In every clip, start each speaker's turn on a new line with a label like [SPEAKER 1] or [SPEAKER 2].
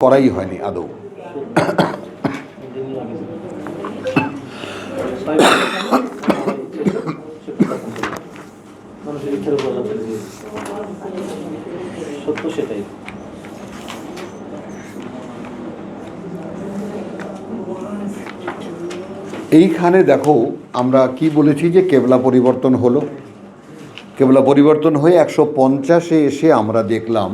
[SPEAKER 1] করাই হয়নি আদৌ। এইখানে দেখো আমরা কি বলেছি যে কেবলা পরিবর্তন হলো, কেবলা পরিবর্তন হয়ে 150-এ এসে আমরা দেখলাম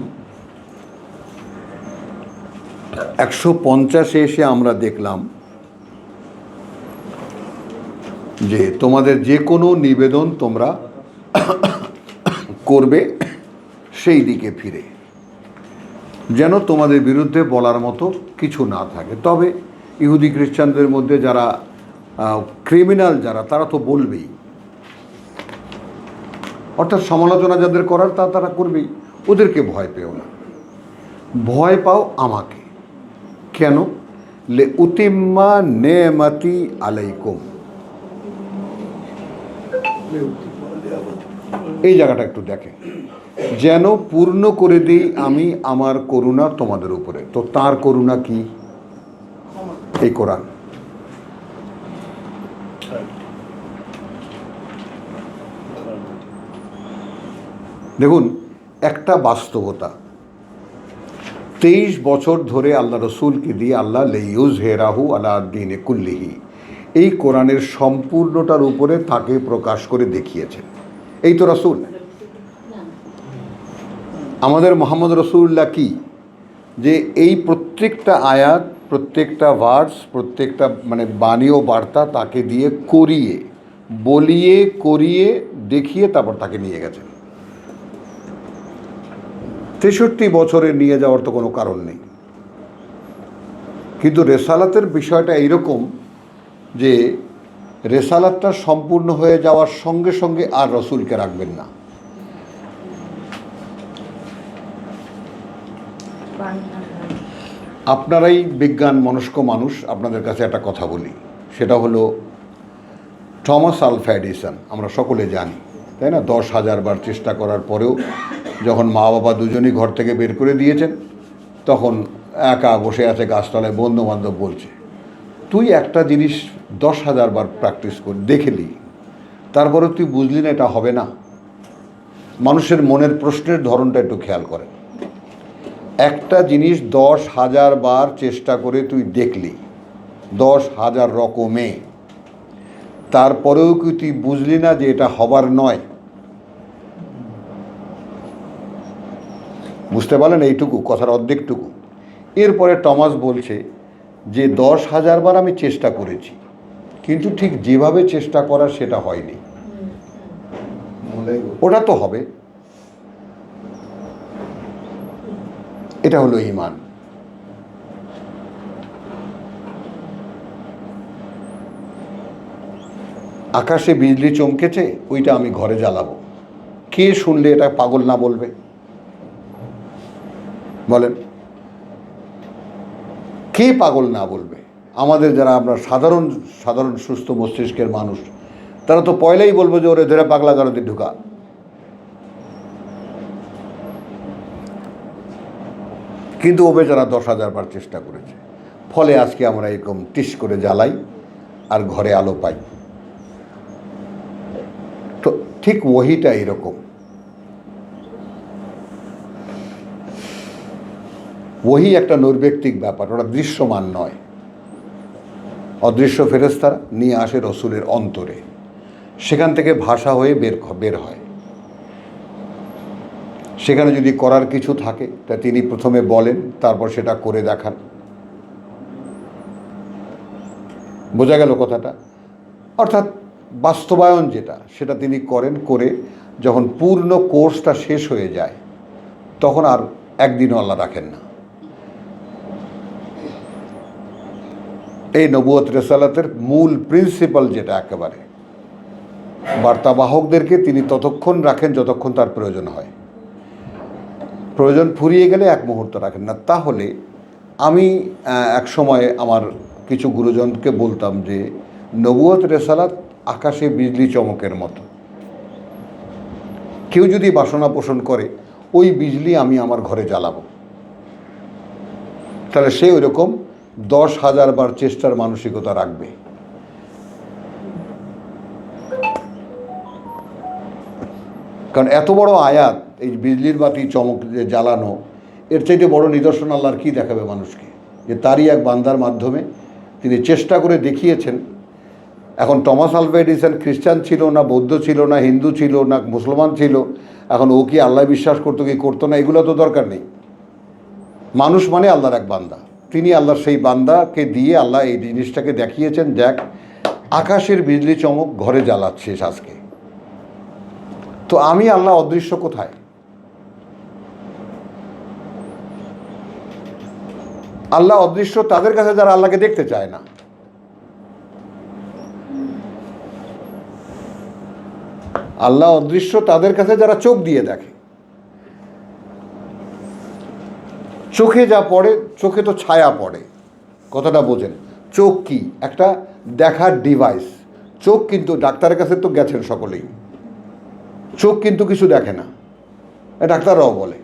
[SPEAKER 1] 150-এ এসে আমরা দেখলাম যে তোমাদের যে কোনো নিবেদন তোমরা করবে সেই দিকে ফিরে, যেন তোমাদের বিরুদ্ধে বলার মতো কিছু না থাকে। তবে ইহুদি খ্রিস্টানদের মধ্যে যারা ক্রিমিনাল যারা, তারা তো বলবেই, অর্থাৎ সমালোচনা যাদের করার তারা করবেই। ওদেরকে ভয় পেও না, ভয় পাও আমাকে। কেন? লে উতিম্মা নেমাতি আলাইকুম, এই জায়গাটা একটু দেখেন, যেন পূর্ণ করে দিই আমি আমার করুণা তোমাদের উপরে। তো তার করুণা কি? এই কোরআন। দেখুন একটা বাস্তবতা, 23 বছর ধরে আল্লাহ রসুলকে দিয়ে আল্লাহ লিইয়ুযহিরাহু আলা দ্বীনি কুল্লিহি, এই কোরআনের সম্পূর্ণটার উপরে তাকে প্রকাশ করে দেখিয়েছেন। এই তো রসুল আমাদের মোহাম্মদ রসুল্লাহ। কি যে এই প্রত্যেকটা আয়াত, প্রত্যেকটা ভার্স, প্রত্যেকটা মানে বাণী ও বার্তা তাকে দিয়ে করিয়ে বলিয়ে করিয়ে দেখিয়ে তারপর তাকে নিয়ে গেছেন। 63 বছরে নিয়ে যাওয়ার তো কোনো কারণ নেই। কিন্তু রেসালাতের বিষয়টা এইরকম যে রেসালাতটা সম্পূর্ণ হয়ে যাওয়ার সঙ্গে সঙ্গে আর রসুলকে রাখবেন না। আপনারাই বিজ্ঞান মনস্ক মানুষ, আপনাদের কাছে একটা কথা বলি, সেটা হলো থমাস আলভা এডিসন আমরা সকলে জানি, তাই না? 10,000 বার চেষ্টা করার পরেও যখন মা বাবা দুজনই ঘর থেকে বের করে দিয়েছেন, তখন একা বসে আছে গাছতলায়, বন্ধু বান্ধব বলছে তুই একটা জিনিস 10,000 বার প্র্যাকটিস করে দেখলি, তারপরে তুই বুঝলি না এটা হবে না। মানুষের মনের প্রশ্নের ধরনটা একটু খেয়াল করেন। একটা জিনিস 10,000 বার চেষ্টা করে তুই দেখলি 10,000 রকমে, তারপরেও কি তুই বুঝলি না যে এটা হবার নয়? বুঝতে পারলেন এইটুকু কথার অর্ধেকটুকু? এরপরে টমাস বলছে যে 10,000 বার আমি চেষ্টা করেছি, কিন্তু ঠিক যেভাবে চেষ্টা করা সেটা হয়নি। ওটা তো হবে। এটা হলো ঈমান। আকাশে বিজলি চমকেছে, ওইটা আমি ঘরে জ্বালাবো, কে শুনলে এটা পাগল না বলবে? বলেন, কে পাগল না বলবে? আমাদের যারা আমরা সাধারণ সুস্থ মস্তিষ্কের মানুষ, তারা তো পয়লাই বলবো যে ওরে ধরে পাগলা গারদে ঢুকা। কিন্তু ও বেচারা 10,000 বার চেষ্টা করেছে, ফলে আজকে আমরা এরকম টিস করে জ্বালাই আর ঘরে আলো পাই। তো ঠিক ওহিটা এরকম। ওহি একটা নৈর্ব্যক্তিক ব্যাপার, ওটা দৃশ্যমান নয়। অদৃশ্য ফেরেশতারা নিয়ে আসে রসুলের অন্তরে, সেখান থেকে ভাষা হয়ে বের হয়। সেখানে যদি করার কিছু থাকে তা তিনি প্রথমে বলেন, তারপর সেটা করে দেখান। বোঝা গেল কথাটা? অর্থাৎ বাস্তবায়ন যেটা, সেটা তিনি করেন, করে যখন পূর্ণ কোর্সটা শেষ হয়ে যায় তখন আর একদিনও আল্লাহ রাখেন না। এই নবুয়ত রেসালাতের মূল প্রিন্সিপাল যেটা, একেবারে বার্তাবাহকদেরকে তিনি ততক্ষণ রাখেন যতক্ষণ তার প্রয়োজন হয়। প্রয়োজন ফুরিয়ে গেলে এক মুহূর্ত রাখেন না। তাহলে আমি এক সময় আমার কিছু গুরুজনকে বলতাম যে নবুয়ত রেসালাত আকাশে বিজলি চমকের মতো। কেউ যদি বাসনা পোষণ করে, ওই বিজলি আমি আমার ঘরে জ্বালাবো। তাহলে সে ওইরকম 10,000 বার চেষ্টার মানসিকতা রাখবে। কারণ এত বড় আয়াত, এই বিজলির বাতি চমক যে জ্বালানো, এর চাইতে বড় নিদর্শন আল্লাহর কী দেখাবে মানুষকে, যে তারই এক বান্দার মাধ্যমে তিনি চেষ্টা করে দেখিয়েছেন। এখন টমাস আলভা এডিসন খ্রিস্টান ছিল না, বৌদ্ধ ছিল না, হিন্দু ছিল না, মুসলমান ছিল, এখন ও কি আল্লাহ বিশ্বাস করতো কি করতো না, এগুলো তো দরকার নেই। মানুষ মানে আল্লাহর এক বান্দা, তিনি আল্লাহর সেই বান্দাকে দিয়ে আল্লাহ এই জিনিসটাকে দেখিয়েছেন, দেখ আকাশের বিজলি চমক ঘরে জ্বালাচ্ছিস আজকে। তো আমি আল্লাহ অদৃশ্য কোথায়? আল্লাহ অদৃশ্য তাদের কাছে যারা আল্লাহকে দেখতে চায় না। আল্লাহ অদৃশ্য তাদের কাছে যারা চোখ দিয়ে দেখে। চোখে যা পড়ে, চোখে তো ছায়া পড়ে, কথাটা বোঝেন। চোখ কি? একটা দেখার ডিভাইস। চোখ কিন্তু, ডাক্তারের কাছে তো গেছেন সকলেই, চোখ কিন্তু কিছু দেখে না, ডাক্তাররাও বলে।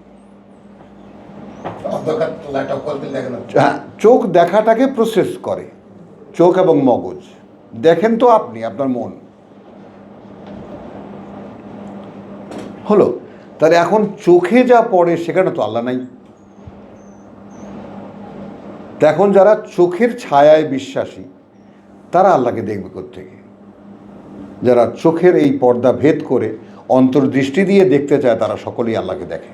[SPEAKER 1] হ্যাঁ, চোখ দেখাটাকে প্রসেস করে, চোখ এবং মগজ। দেখেন তো আপনি, আপনার মন হলো। তাহলে এখন চোখে যা পড়ে সেখানে তো আল্লাহ নাই। এখন যারা চোখের ছায়ায় বিশ্বাসী তারা আল্লাহকে দেখবে কোত্থেকে? যারা চোখের এই পর্দা ভেদ করে অন্তর্দৃষ্টি দিয়ে দেখতে চায় তারা সকলেই আল্লাহকে দেখে,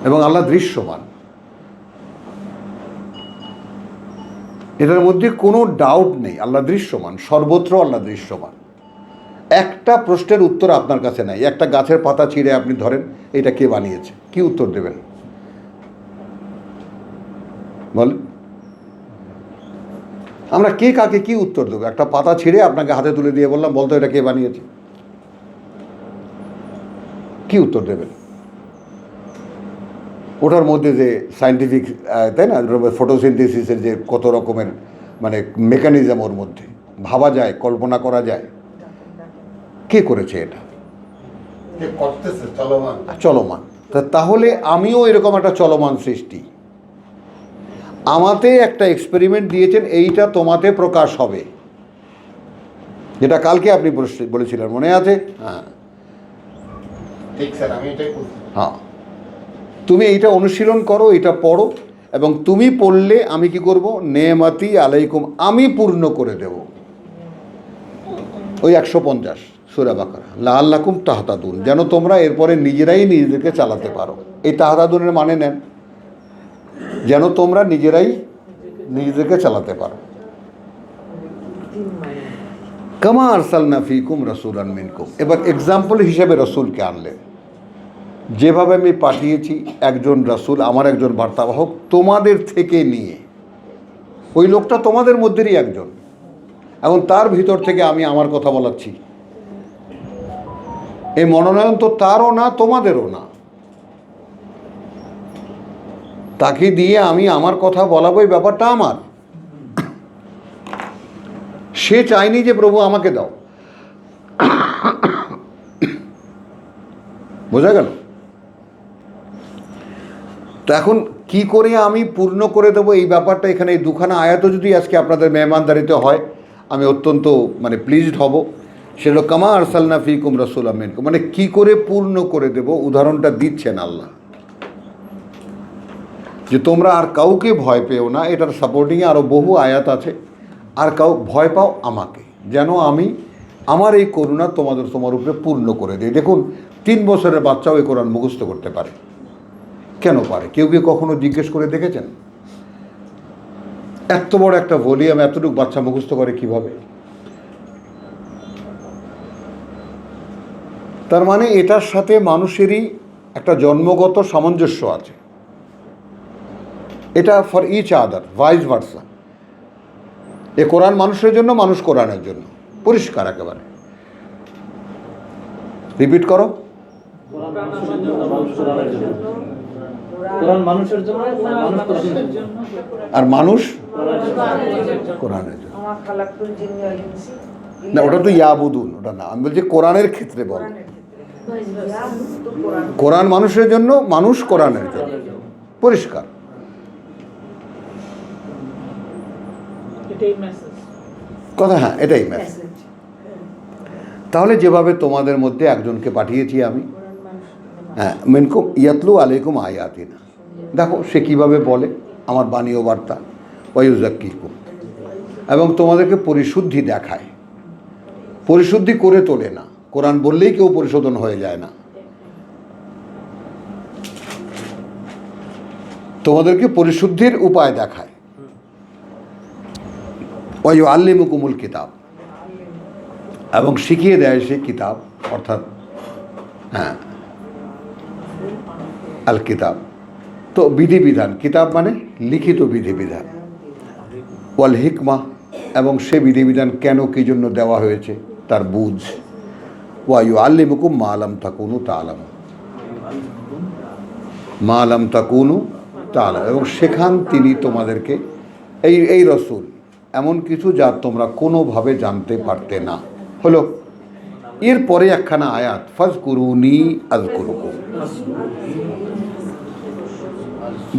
[SPEAKER 1] এবং আল্লাহ দৃশ্যমান। এটার মধ্যে কোনো ডাউট নেই, আল্লাহ দৃশ্যমান, সর্বত্র আল্লাহ দৃশ্যমান। একটা প্রশ্নের উত্তর আপনার কাছে নাই। একটা গাছের পাতা ছিঁড়ে আপনি ধরেন, এটা কে বানিয়েছে, কি উত্তর দেবেন বলেন? আমরা কে কাকে কি উত্তর দেবো? একটা পাতা ছিঁড়ে আপনাকে হাতে তুলে দিয়ে বললাম, বলতো এটা কে বানিয়েছে, কি উত্তর দেবেন? ওটার মধ্যে যে সায়েন্টিফিক, তাই না, ফটোসিনথেসিসের যে কত রকমের মানে মেকানিজম ওর মধ্যে ভাবা যায়, কল্পনা করা যায়, কে করেছে এটা? চলমান। তাহলে আমিও এরকম একটা চলমান সৃষ্টি। আমাতে একটা এক্সপেরিমেন্ট দিয়েছেন, এইটা তোমাতে প্রকাশ হবে, যেটা কালকে আপনি বলেছিলেন, মনে আছে? হ্যাঁ ঠিক স্যার, আমি এটাই বলছি। হ্যাঁ, তুমি এইটা অনুশীলন করো, এটা পড়ো, এবং তুমি পড়লে আমি কি করব? নেমাতি আলাইকুম, আমি পূর্ণ করে দেব। ওই 150 সূরা বাকারা, লাআল্লাকুম তাহতাদুন, যেন তোমরা এরপরে নিজেরাই নিজেদেরকে চালাতে পারো। এই তাহতাদুনের মানে নেন, যেন তোমরা নিজেরাই নিজেদেরকে চালাতে পারো। কামা আরসালনা ফীকুম রাসূলান মিনকুম। এবার এক্সাম্পল হিসেবে রসুলকে আনলেন, যেভাবে আমি পাঠিয়েছি একজন রাসূল, আমার একজন বার্তাবাহক, তোমাদের থেকে নিয়ে। ওই লোকটা তোমাদের মধ্যেরই একজন, এখন তার ভিতর থেকে আমি আমার কথা বলাচ্ছি। এই মনোনয়ন তো তারও না, তোমাদেরও না। তাকে দিয়ে আমি আমার কথা বলাবো, এই ব্যাপারটা আমার। সে চায়নি যে প্রভু আমাকে দাও, বোঝা গেল? তো এখন কি করে আমি পূর্ণ করে দেবো এই ব্যাপারটা, এখানে এই দুখানা আয়াতও যদি আজকে আপনাদের মেহমানদারিতে হয়, আমি অত্যন্ত মানে প্লিজড হব। সেটা কামা আরসালনা ফীকুম রাসূলাম মিনকুম, মানে কি করে পূর্ণ করে দেব, উদাহরণটা দিচ্ছেন আল্লাহ, যে তোমরা আর কাউকে ভয় পেও না। এটার সাপোর্টিংয়ে আরও বহু আয়াত আছে। আর কাউ ভয় পাও আমাকে, যেন আমি আমার এই করুণা তোমার উপরে পূর্ণ করে দিই। দেখুন, 3 বছরের বাচ্চাও এই কোরআন মুখস্থ করতে পারে। কেন পারে? কেউ কখনো জিজ্ঞেস করে দেখেছেন? এত বড় একটা ভলিউম এতটুকু বাচ্চা মুখস্থ করে কিভাবে? তার মানে এটার সাথে মানুষেরই একটা জন্মগত সামঞ্জস্য আছে। এটা for each other, vice versa. এ কোরআন মানুষের জন্য, মানুষ কোরআনের জন্য, পরিষ্কার একেবারে। রিপিট করো। আর মানুষ কোরআনের জন্য। না, ওটা তো ইয়াবুদুন, ওটা না। আমি বলছি কোরআনের ক্ষেত্রে বল। কোরআন মানুষের জন্য, মানুষ কোরআনের জন্য, পরিষ্কার। কথা, হ্যাঁ এটাই মেসেজ। তাহলে যেভাবে তোমাদের মধ্যে একজনকে পাঠিয়েছি আমি, হ্যাঁ মিনকুম ইয়াতলু আলাইকুম আয়াতিনা, দেখো সে কীভাবে বলে আমার বাণী ও বার্তা, ওয়ায়ুযাক্কিকুম, এবং তোমাদেরকে পরিশুদ্ধি দেখায়, পরিশুদ্ধি করে তোলে না। কোরআন বললেই কেউ পরিশোধন হয়ে যায় না, তোমাদেরকে পরিশুদ্ধির উপায় দেখায়। ওয়ায়ুআল্লিমুকুমুল কিতাব, এবং শিখিয়ে দেয় সে কিতাব, অর্থাৎ হ্যাঁ আল কিতাব, তো বিধিবিধান, কিতাব মানে লিখিত বিধিবিধান, ওয়াল হিকমা, এবং সে বিধিবিধান কেন কী জন্য দেওয়া হয়েছে তার বুঝ। ওয়ায়ুআল্লিমুকুম মা লাম তাকুনু তা'লামুন, মা লাম তাকুনু তা'লামুন, এবং শেখান তিনি তোমাদেরকে, এই রসুল এমন কিছু যা তোমরা কোনোভাবে জানতে পারতে না। হলো এরপরে একখানা আয়াত, ফাজকুরুনি আযকুরুকুম।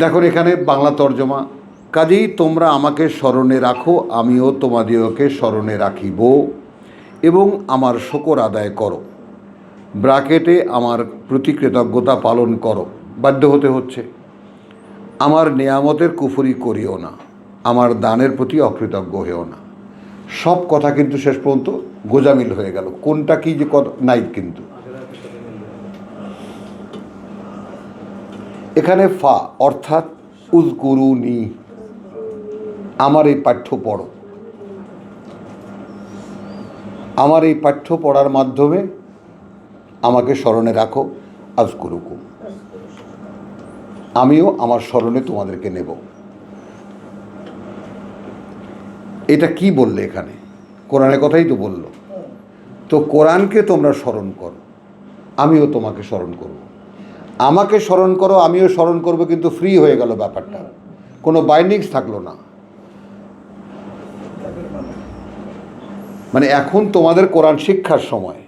[SPEAKER 1] দেখো এখানে বাংলা তর্জমা, কাজেই তোমরা আমাকে স্মরণে রাখো, আমিও তোমাদিওকে স্মরণে রাখিব, এবং আমার শকর আদায় করো, ব্রাকেটে আমার প্রতি কৃতজ্ঞতা পালন করো, বাধ্য হতে হচ্ছে। আমার নেয়ামতের কুফরি করিও না, আমার দানের প্রতি অকৃতজ্ঞ হয়েও না। সব কথা কিন্তু শেষ পর্যন্ত গোজামিল হয়ে গেল, কোনটা কি যে নাই। কিন্তু এখানে ফা অর্থাৎ উযকুরুনি, আমার এই পাঠ্য পড়ো, আমার এই পাঠ্য পড়ার মাধ্যমে আমাকে স্মরণে রাখো, আযকুরুকুম, আমিও আমার স্মরণে তোমাদেরকে নেব। এটা কি বললে এখানে? কোরআনের কথাই তো বলল। তো কোরআনকে তোমরা স্মরণ করো, আমিও তোমাকে স্মরণ করব। আমাকে স্মরণ করো, আমিও স্মরণ করব, কিন্তু ফ্রি হয়ে গেল ব্যাপারটা, কোনো বাইন্ডিংস থাকলো না। মানে এখন তোমাদের কোরআন শিক্ষার সময়,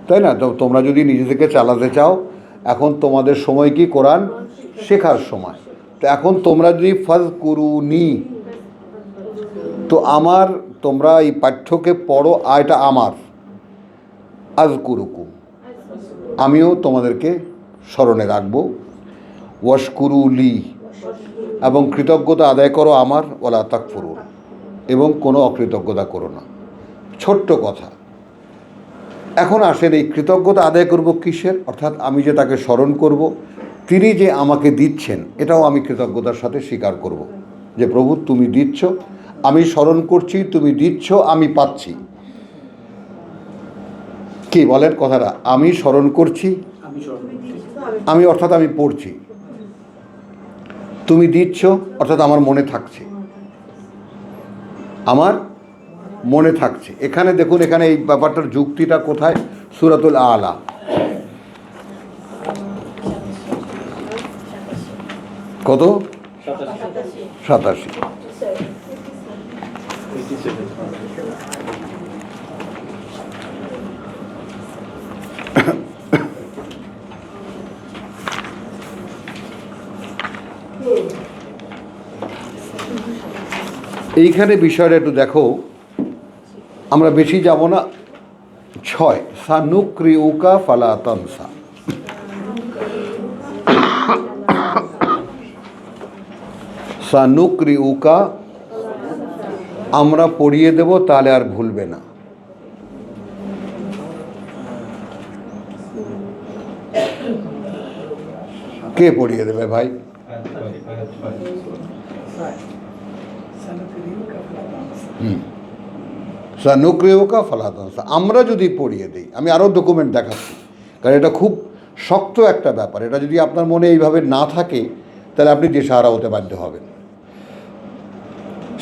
[SPEAKER 1] তাই না? তো তোমরা যদি নিজে থেকে চালাতে চাও, এখন তোমাদের সময় কি কোরআন শেখার সময়। তো এখন তোমরা যদি ফাজকুরুনি, তো আমার, তোমরা এই পাঠ্যকে পড়ো, এটা আমার, আযকুরুকুম, আমিও তোমাদেরকে স্মরণে রাখবো, ওয়াশকুরুলি, এবং কৃতজ্ঞতা আদায় করো আমার, ওয়ালা তাকফুরুন, এবং কোনো অকৃতজ্ঞতা করো না। ছোট্ট কথা। এখন আসেন এই কৃতজ্ঞতা আদায় করব কিসের? অর্থাৎ আমি যে তাকে স্মরণ করব, তিনি যে আমাকে দিচ্ছেন, এটাও আমি কৃতজ্ঞতার সাথে স্বীকার করব, যে প্রভু তুমি দিচ্ছ, আমি স্মরণ করছি, তুমি দিচ্ছ, আমি পাচ্ছি। কি বলেন কথাটা? আমি স্মরণ করছি, আমি অর্থাৎ আমি পড়ছি, তুমি দিচ্ছ অর্থাৎ আমার মনে থাকছে, আমার মনে থাকছে। এখানে দেখুন, এখানে এই ব্যাপারটার যুক্তিটা কোথায়? সূরাতুল আলা, কত? 87। এইখানে বিষয়টা একটু দেখো, আমরা বেশি যাব না। 6, সানুকরিউকা ফালা তানসা, সানুকরিউকা, আমরা পড়িয়ে দেব, তাহলে আর ভুলবে না। কে পড়িয়ে দেবে ভাই? সানুকরিউকা ফালা তানসা, আমরা যদি পড়িয়ে দিই। আমি আরও ডকুমেন্ট দেখাচ্ছি, কারণ এটা খুব শক্ত একটা ব্যাপার। এটা যদি আপনার মনে এইভাবে না থাকে, তাহলে আপনি দিশাহারা হতে বাধ্য হবেন।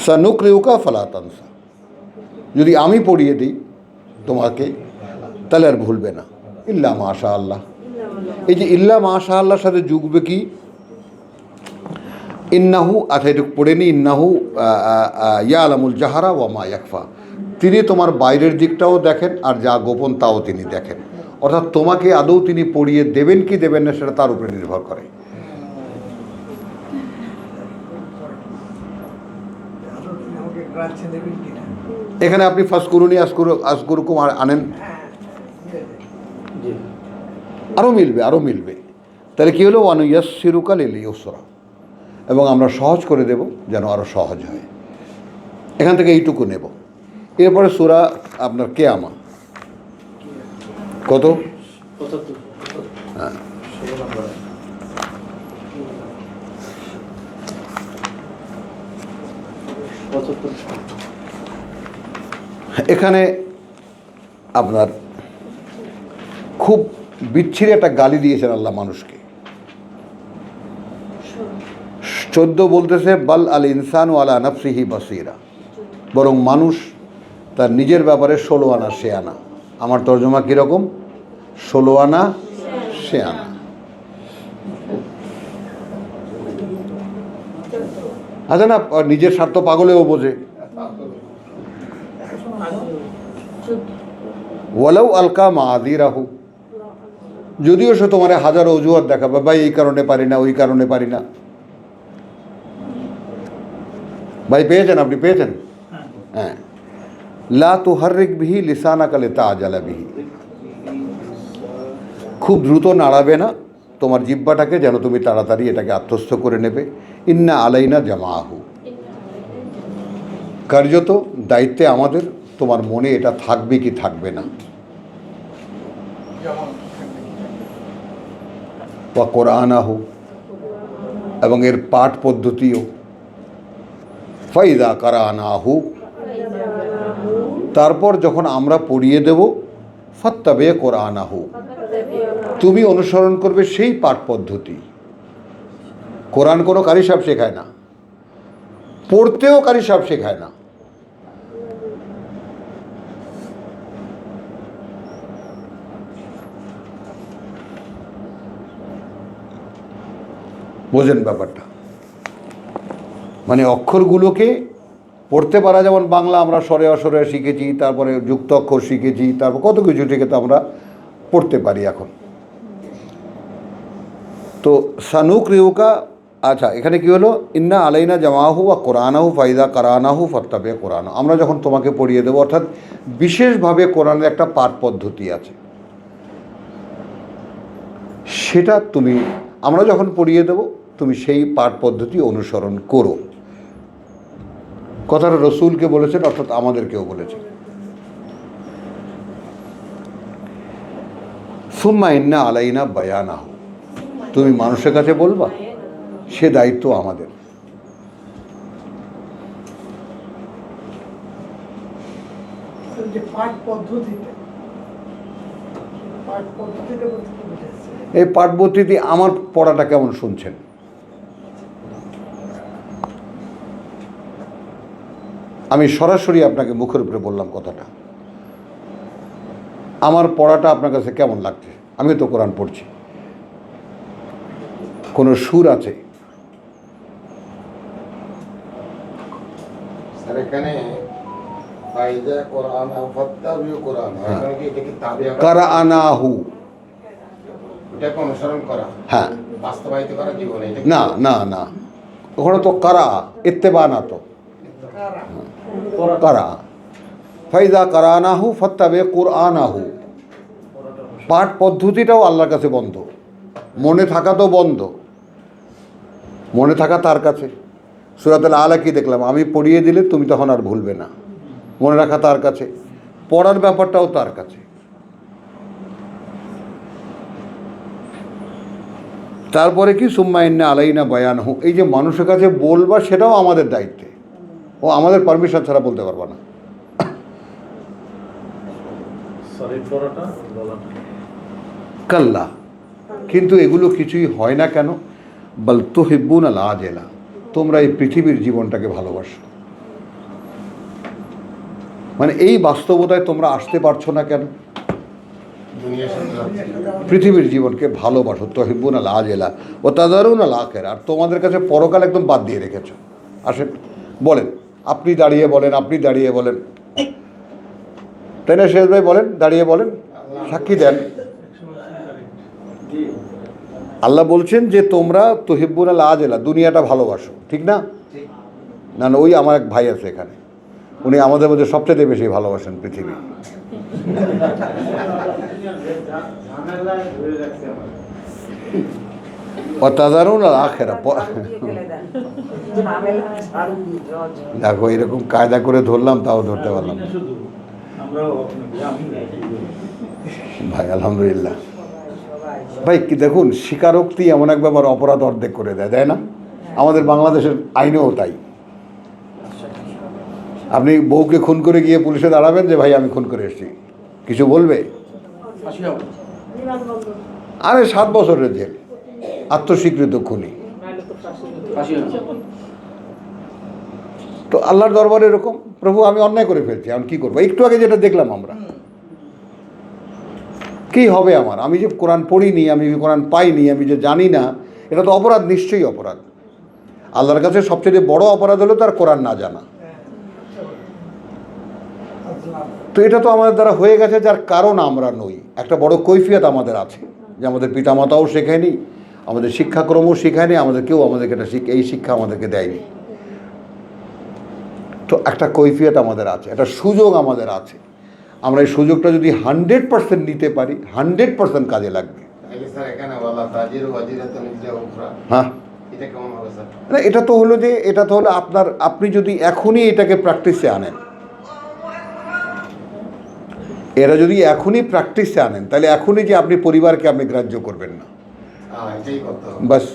[SPEAKER 1] সানুকরিউকা ফালা তানসা, যদি আমি পড়িয়ে দিই তোমাকে, তাহলে আর ভুলবে না। ইল্লা মাশা আল্লাহ, এই যে ইল্লা মাশা আল্লাহর সাথে যুগবে কি? ইন্নাহু, আচ্ছা এটুকু পড়ে নি, ইন্নাহু ইয়ালামুল জাহারা ওয়া মা ইয়াখফা, তিনি তোমার বাইরের দিকটাও দেখেন, আর যা গোপন তাও তিনি দেখেন। অর্থাৎ তোমাকে আদৌ তিনি পড়িয়ে দেবেন কি দেবেন না, সেটা তার উপরে নির্ভর করে। এখানে আপনি ফাসকুরুনি আসকুরুকুম আনেন, আরও মিলবে। তাহলে কী হলো, ওয়ানুয়াসসিরুকা লিল ইউসরা, এবং আমরা সহজ করে দেব যেন আরও সহজ হয়। এখান থেকে এইটুকু নেব। এরপরে সূরা আপনার কিয়ামা কত? হ্যাঁ, এখানে আপনার খুব বিচ্ছিরি একটা গালি দিয়েছেন আল্লাহ মানুষকে। 14 বলতেছে বাল আল ইনসানু আলা নাফসিহি বাসীরা, বরং মানুষ তার নিজের ব্যাপারে 16 আনা সে আনা। আমার তর্জমা কীরকম? 16 আনা সে আনা। আচ্ছা না, নিজের স্বার্থ পাগলেও বোঝে। ওয়ালাউ আলকা মাযিরাহু, যদিও সে তোমার হাজারো অজুহাত দেখাবে, ভাই এই কারণে পারি না, ওই কারণে পারি না। ভাই পেয়েছেন, আপনি পেয়েছেন? হ্যাঁ, লা তুহাররিক বিহি লিসানাকা লিতাআজালা বিহি, খুব দ্রুত নাড়াবে না তোমার জিহ্বাটাকে, যেন তুমি তাড়াতাড়ি এটাকে আত্মস্থ করে নেবে। ইন্না আলাইনা জামাআহু, কার্যত দায়িত্বে আমাদের তোমার মনে এটা থাকবে কি থাকবে না। ওয়া কোরআনাহু, এবং এর পাঠ পদ্ধতিও। ফাইদা কারানাহু, তারপর যখন আমরা পড়িয়ে দেব, ফাত্তাবে কোরআনাহু, তুমি অনুসরণ করবে সেই পাঠ পদ্ধতি। কোরআন কোনো কারি সাহেব শেখায় না, পড়তেও কারি সাহেব শেখায় না। বোঝেন ব্যাপারটা? মানে অক্ষরগুলোকে পড়তে পারা, যেমন বাংলা আমরা স্বরে অস্বরে শিখেছি, তারপরে যুক্ত অক্ষর শিখেছি, তারপর কত কিছু থেকে তো আমরা পড়তে পারি এখন। তো সানুক রিউকা, আচ্ছা এখানে কি হলো, ইন্না আলাইনা জামাহু ওয়া কোরআনাহু ফাইদা কারানাহু ফাত্তাবে কোরআন, আমরা যখন তোমাকে পড়িয়ে দেবো, অর্থাৎ বিশেষভাবে কোরআনের একটা পাঠ পদ্ধতি আছে, সেটা তুমি, আমরা যখন পড়িয়ে দেবো তুমি সেই পাঠ পদ্ধতি অনুসরণ করো। কথাটা রসুলকে বলেছেন, অর্থাৎ আমাদেরকেও বলেছেন। সুম্মা ইন্না আলাইনা বায়ানাহু, তুমি মানুষের কাছে বলবা, সে দায়িত্ব আমাদের। এই পাঠ পদ্ধতি আমার পড়াটা কেমন শুনছেন? আমি সরাসরি আপনাকে মুখের উপরে বললাম কথাটা, আমার পড়াটা আপনার কাছে কেমন লাগছে? আমি তো কোরআন পড়ছি, কোনো সুর আছে? কারাআনাহু, হ্যাঁ, না না না, ওখানে তো কারা, ইত্তেবা না, তো কারা। ফাইদা কারানাহু ফাত্তাবে কুরআনাহু, পাঠ পদ্ধতিটাও আল্লাহর কাছে বন্ধ, মনে থাকা তো বন্ধ, মনে থাকা তার কাছে। সূরাতুল আলা কি দেখলাম, আমি পড়িয়ে দিলে তুমি তখন আর ভুলবে না, মনে রাখা তার কাছে, পড়ার ব্যাপারটাও তার কাছে। তারপরে কি সুম্মা ইন্না আলাইনা বায়ানহু, এই যে মানুষের কাছে বলবা সেটাও আমাদের দায়িত্বে, ও আমাদের পারমিশন ছাড়া বলতে পারবা না। কাল্লা, কিন্তু এগুলো কিছুই হয় না কেন? বাল তুহিব্বুনা আল আজেলা, তোমরা এই পৃথিবীর জীবনটাকে ভালোবাসো। মানে এই বাস্তবতায় তোমরা আসতে পারছো না কেন? পৃথিবীর জীবনকে ভালোবাসো, তুহিব্বুনা আল আজেলা ও তাযারুনা আল আখিরা, আর তোমাদের কাছে পরকাল একদম বাদ দিয়ে রেখেছো। আসেন বলেন, আপনি দাঁড়িয়ে বলেন, আপনি দাঁড়িয়ে বলেন, তাই না শেষ ভাই? বলেন, দাঁড়িয়ে বলেন, সাক্ষী দেন। আল্লাহ বলছেন যে তোমরা তুহিব্বুনা আল আজেলা, দুনিয়াটা ভালোবাসো, ঠিক না? না না, ওই আমার এক ভাই আছে এখানে, উনি আমাদের মধ্যে সবচেয়ে বেশি ভালোবাসেন পৃথিবী। ও তাজারুন আর আখেরা, দেখো এরকম কায়দা করে ধরলাম তাও ধরতে পারলাম না। ভাই আলহামদুলিল্লাহ ভাই, কি দেখুন, স্বীকারোক্তি এমন এক ব্যাপার, অপরাধ অর্ধেক করে দেয়, তাই না? আমাদের বাংলাদেশের আইনেও তাই। আপনি বউকে খুন করে গিয়ে পুলিশে দাঁড়াবেন যে ভাই আমি খুন করে এসেছি, কিছু বলবে? আরে 7 বছরের জেল, আত্মস্বীকৃত খুনি। তো আল্লাহর দরবারে এরকম, প্রভু আমি অন্যায় করে ফেলছি, এখন কি করবো? একটু আগে যেটা দেখলাম আমরা, কি হবে আমার? আমি যে কোরআন পড়িনি, আমি কোরআন পাইনি, আমি যে জানি না, এটা তো অপরাধ, নিশ্চয়ই অপরাধ। আল্লাহর কাছে সবচেয়ে বড় অপরাধ হলো তার কোরআন না জানা। তো এটা তো আমাদের দ্বারা হয়ে গেছে, যার কারণ আমরা নই। একটা বড় কৈফিয়ত আমাদের আছে, যে আমাদের পিতামাতাও শেখায়নি, আমাদের শিক্ষাক্রমও শেখায়নি, আমাদের কেউ আমাদেরকে এটা এই শিক্ষা আমাদেরকে দেয়নি। তো একটা কৈফিয়ত আমাদের আছে, একটা সুযোগ আমাদের আছে। আমরা এই সুযোগটা যদি 100% নিতে পারি, 100% কাজে লাগবে। হ্যাঁ, এটা তো হলো যে, এটা তো হলো আপনার, আপনি যদি এখনই এটাকে প্র্যাকটিসে আনেন, এরা যদি এখনই প্র্যাকটিসে আনেন, তাহলে এখনই যে আপনি পরিবারকে আপনি গ্রাহ্য করবেন না, বাস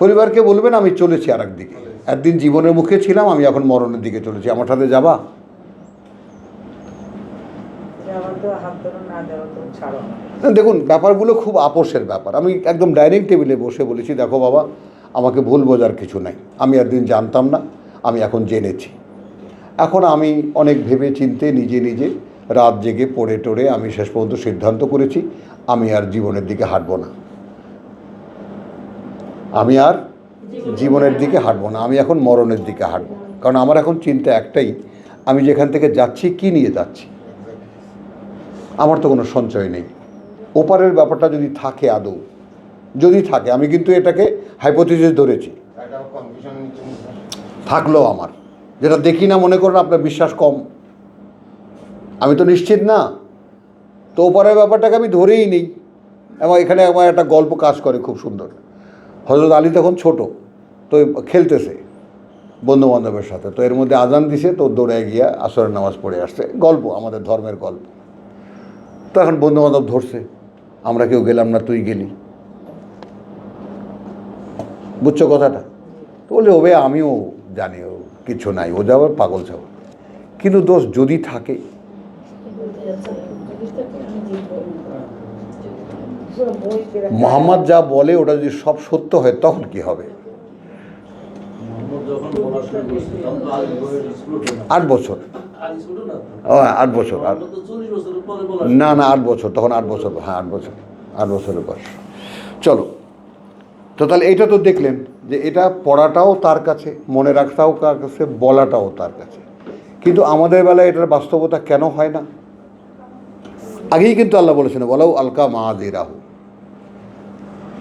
[SPEAKER 1] পরিবারকে বলবেন আমি চলেছি আর একদিকে, একদিন জীবনের মুখে ছিলাম, আমি এখন মরণের দিকে চলেছি, আমার সাথে যাবা? দেখুন ব্যাপারগুলো খুব আপোষের ব্যাপার। আমি একদম ডাইনিং টেবিলে বসে বলেছি, দেখো বাবা, আমাকে ভুল বোঝার কিছু নাই, আমি একদিন জানতাম না, আমি এখন জেনেছি। এখন আমি অনেক ভেবে চিনতে নিজে নিজে রাত জেগে পড়ে টড়ে আমি শেষ পর্যন্ত সিদ্ধান্ত করেছি, আমি আর জীবনের দিকে হাঁটবো না, আমি আর জীবনের দিকে হাঁটবো না, আমি এখন মরণের দিকে হাঁটবো। কারণ আমার এখন চিন্তা একটাই, আমি যেখান থেকে যাচ্ছি কি নিয়ে যাচ্ছি, আমার তো কোনো সঞ্চয় নেই। ওপারের ব্যাপারটা যদি থাকে, আদৌ যদি থাকে, আমি কিন্তু এটাকে হাইপোথিসিস ধরেছি, থাকলো আমার, যেটা দেখি না, মনে করেন আপনার বিশ্বাস কম, আমি তো নিশ্চিত না। তো ওপারের ব্যাপারটাকে আমি ধরেই নেই। এবং এখানে আমার একটা গল্প কাজ করে খুব সুন্দর। হযরত আলী তখন ছোট, তো খেলতেছে বন্ধুবান্ধবের সাথে, তো এর মধ্যে আজান দিছে, তো দৌড়ে গিয়া আসরের নামাজ পড়ে আসছে। গল্প, আমাদের ধর্মের গল্প। তো এখন বন্ধুবান্ধব ধরছে, আমরা কেউ গেলাম না, তুই গেলি, বুঝছো কথাটা? তো বলে ওবে আমিও জানি ও কিছু নাই, ও যাবার পাগল যাও। কিন্তু দোষ যদি থাকে, মোহাম্মদ যা বলে ওটা যদি সব সত্য হয়, তখন কি হবে? 8 বছর, 8 বছর, না না 8 বছর, তখন 8 বছর, হ্যাঁ 8 বছর, 8 বছরের বয়স। চলো, তো তাহলে এটা তো দেখলেন যে এটা পড়াটাও তার কাছে, মনে রাখাটাও তার কাছে, বলাটাও তার কাছে। কিন্তু আমাদের বেলায় এটার বাস্তবতা কেন হয় না? আগেই কিন্তু আল্লাহ বলেছেন, বলাও আলকা মাযিরাহু।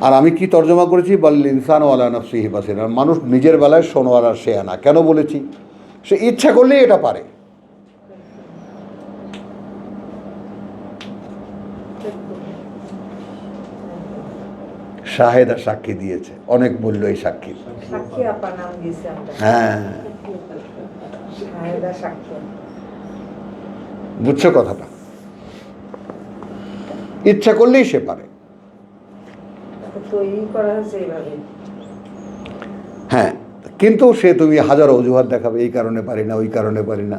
[SPEAKER 1] আর আমি কি তর্জমা করেছি, বল ইনসান ওয়ালা নাফসিহি বাসিরা, মানুষ নিজের বেলায় শোনোয়ার সে আনা। কেন বলেছি? সে ইচ্ছা করলেই এটা পারে। শাহেদা সাক্ষী দিয়েছে, অনেক মূল্য এই সাক্ষী। হ্যাঁ, বুঝছো কথাটা? ইচ্ছা করলেই সে পারে। হ্যাঁ, কিন্তু সে তুমি হাজার অজুহাত দেখাবে, এই কারণে পারি না, ওই কারণে পারি না।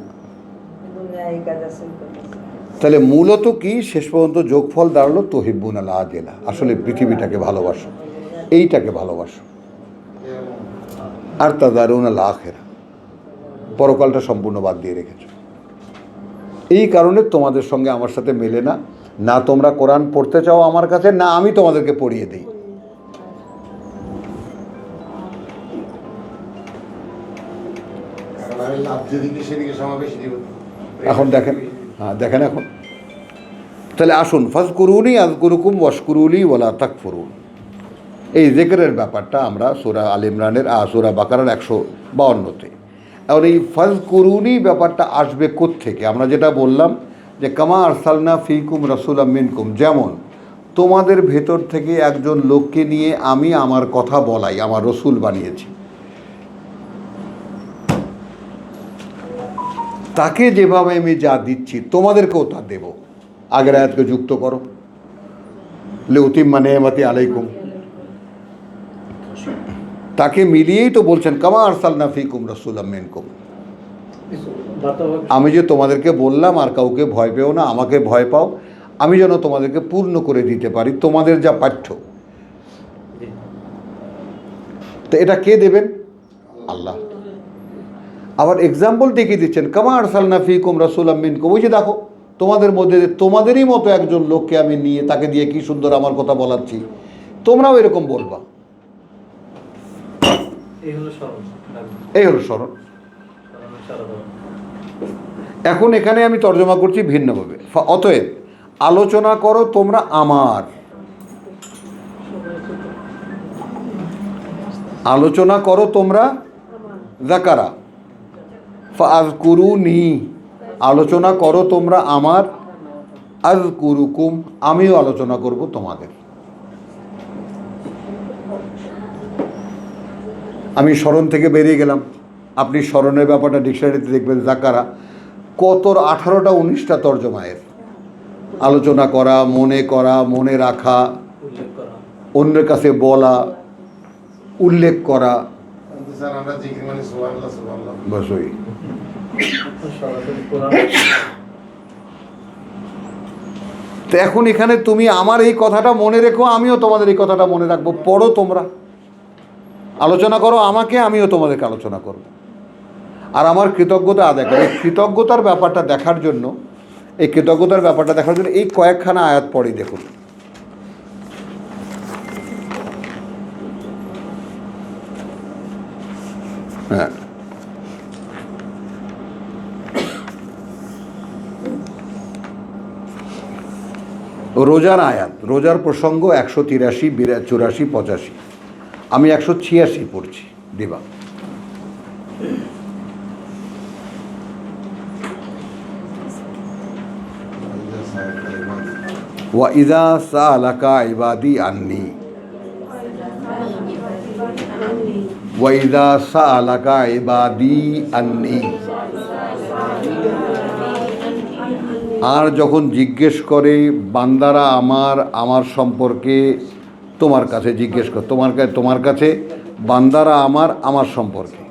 [SPEAKER 1] তাহলে মূলত কি শেষ পর্যন্ত যোগফল দাঁড়ালো তুহিব্বুনাল আজিলা, আসলে পৃথিবীটাকে ভালোবাসো, এইটাকে ভালোবাসো। আর তাযারুনাল আখিরা, পরকালটা সম্পূর্ণ বাদ দিয়ে রেখেছো। এই কারণে তোমাদের সঙ্গে আমার সাথে মেলে না, না তোমরা কোরআন পড়তে চাও আমার কাছে, না আমি তোমাদেরকে পড়িয়ে দিই। এখন দেখেন, হ্যাঁ দেখেন এখন। তাহলে আসুন, ফাজকুরুনি আযকুরুকুম ওয়াশকুরুলি ওয়ালা তাকফুরুন। এই জিকিরের ব্যাপারটা আমরা সূরা আল ইমরানের সূরা বাকারার 152-তে, এখন এই ফাজকুরুনি ব্যাপারটা আসবে কোত্থেকে? আমরা যেটা বললাম যে কামা আরসালনা ফিকুম রাসূলাম মিনকুম, যেমন তোমাদের ভেতর থেকে একজন লোককে নিয়ে আমি আমার কথা বলাই, আমার রসুল বানিয়েছি, তাকে যেভাবে আমি যা দিচ্ছি তোমাদেরকেও তা দেব। আগের আয়াতকে যুক্ত করো, লিউতিম্মা নি'মাতি আলাইকুম, তাকে মিলিয়েই তো বলছেন কামা আরসালনা ফিকুম রাসূলাম মিনকুম। আমি যে তোমাদেরকে বললাম আর কাউকে ভয় পেও না, আমাকে ভয় পাও, আমি যেন তোমাদেরকে পূর্ণ করে দিতে পারি তোমাদের যা পাঠ্য। তো এটা কে দেবেন? আল্লাহ। আবার এক্সাম্পল দেখিয়ে দিচ্ছেন কামা আরসালনা ফিকুম রাসূলাম মিনকুম, ওই যে দেখো তোমাদের মধ্যে তোমাদেরই মতো একজন লোককে আমি নিয়ে তাকে দিয়ে কি সুন্দর আমার কথা বলাচ্ছি, তোমরাও এরকম বলবা। এই হলো স্মরণ। এখন এখানে আমি তর্জমা করছি ভিন্নভাবে। অতএব আলোচনা করো তোমরা আমার, আলোচনা করো তোমরা যাকারা, ফাযকুরুনি, আলোচনা করো তোমরা আমার, আযকুরুকুম, আমিও আলোচনা করব তোমাদের। আমি স্মরণ থেকে বেরিয়ে গেলাম, আপনি স্মরণের ব্যাপারটা ডিকশনারিতে দেখবেন যাকারা কত 18টা 19টা তর্জমায়ের। আলোচনা করা, মনে রাখা, অন্যের কাছে বলা, উল্লেখ করা, বাস ওই। তো এখন এখানে তুমি আমার এই কথাটা মনে রেখো, আমিও তোমাদের এই কথাটা মনে রাখবো, পড়ো তোমরা, আলোচনা করো আমাকে, আমিও তোমাদেরকে আলোচনা করব, আর আমার কৃতজ্ঞতা আদায় করো। এই কৃতজ্ঞতার ব্যাপারটা দেখার জন্য, এই কয়েকখানা আয়াত পড়ি দেখুন। হ্যাঁ, রোজার আয়াত, রোজার প্রসঙ্গ 183, 84, 85, আমি 186 পড়ছি, দিবা। ওয়াইদা সাআলাকা ইবাদি আন্নি, ওয়াইদা সাআলাকা ইবাদি আন্নি, আর যখন জিজ্ঞেস করে বান্দারা আমার সম্পর্কে, তোমার কাছে জিজ্ঞেস কর, তোমার কাছে বান্দারা আমার সম্পর্কে।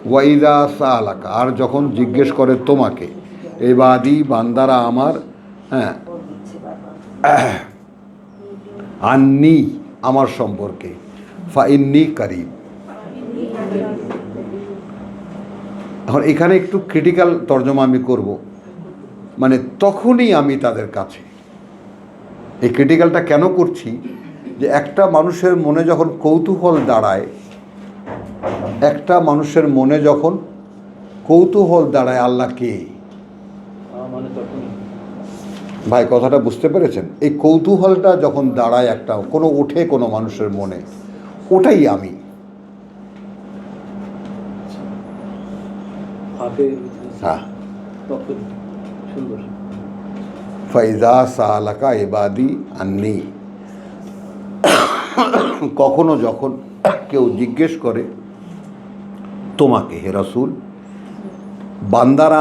[SPEAKER 1] ওয়াইদা সাআলাকা, আর যখন জিজ্ঞেস করে তোমাকে, ইবাদি বান্দারা আমার, হ্যাঁ, আন্নি আমার সম্পর্কে, ফাইন্নি কারিব। এখন এখানে একটু ক্রিটিক্যাল তর্জমা আমি করব, মানে তখনই আমি তাদের কাছে। এই ক্রিটিক্যালটা কেন করছি, যে একটা মানুষের মনে যখন কৌতূহল দাঁড়ায়, আল্লাহ কে, ভাই কথাটা বুঝতে পেরেছেন? এই কৌতূহলটা যখন দাঁড়ায় কোনো মানুষের মনে, ওটাই আমি। হ্যাঁ, ফাইজা সাআলাকা ইবাদি আন্নি, কখনো যখন কেউ জিজ্ঞেস করে তোমাকে, হে রাসূল, বান্দারা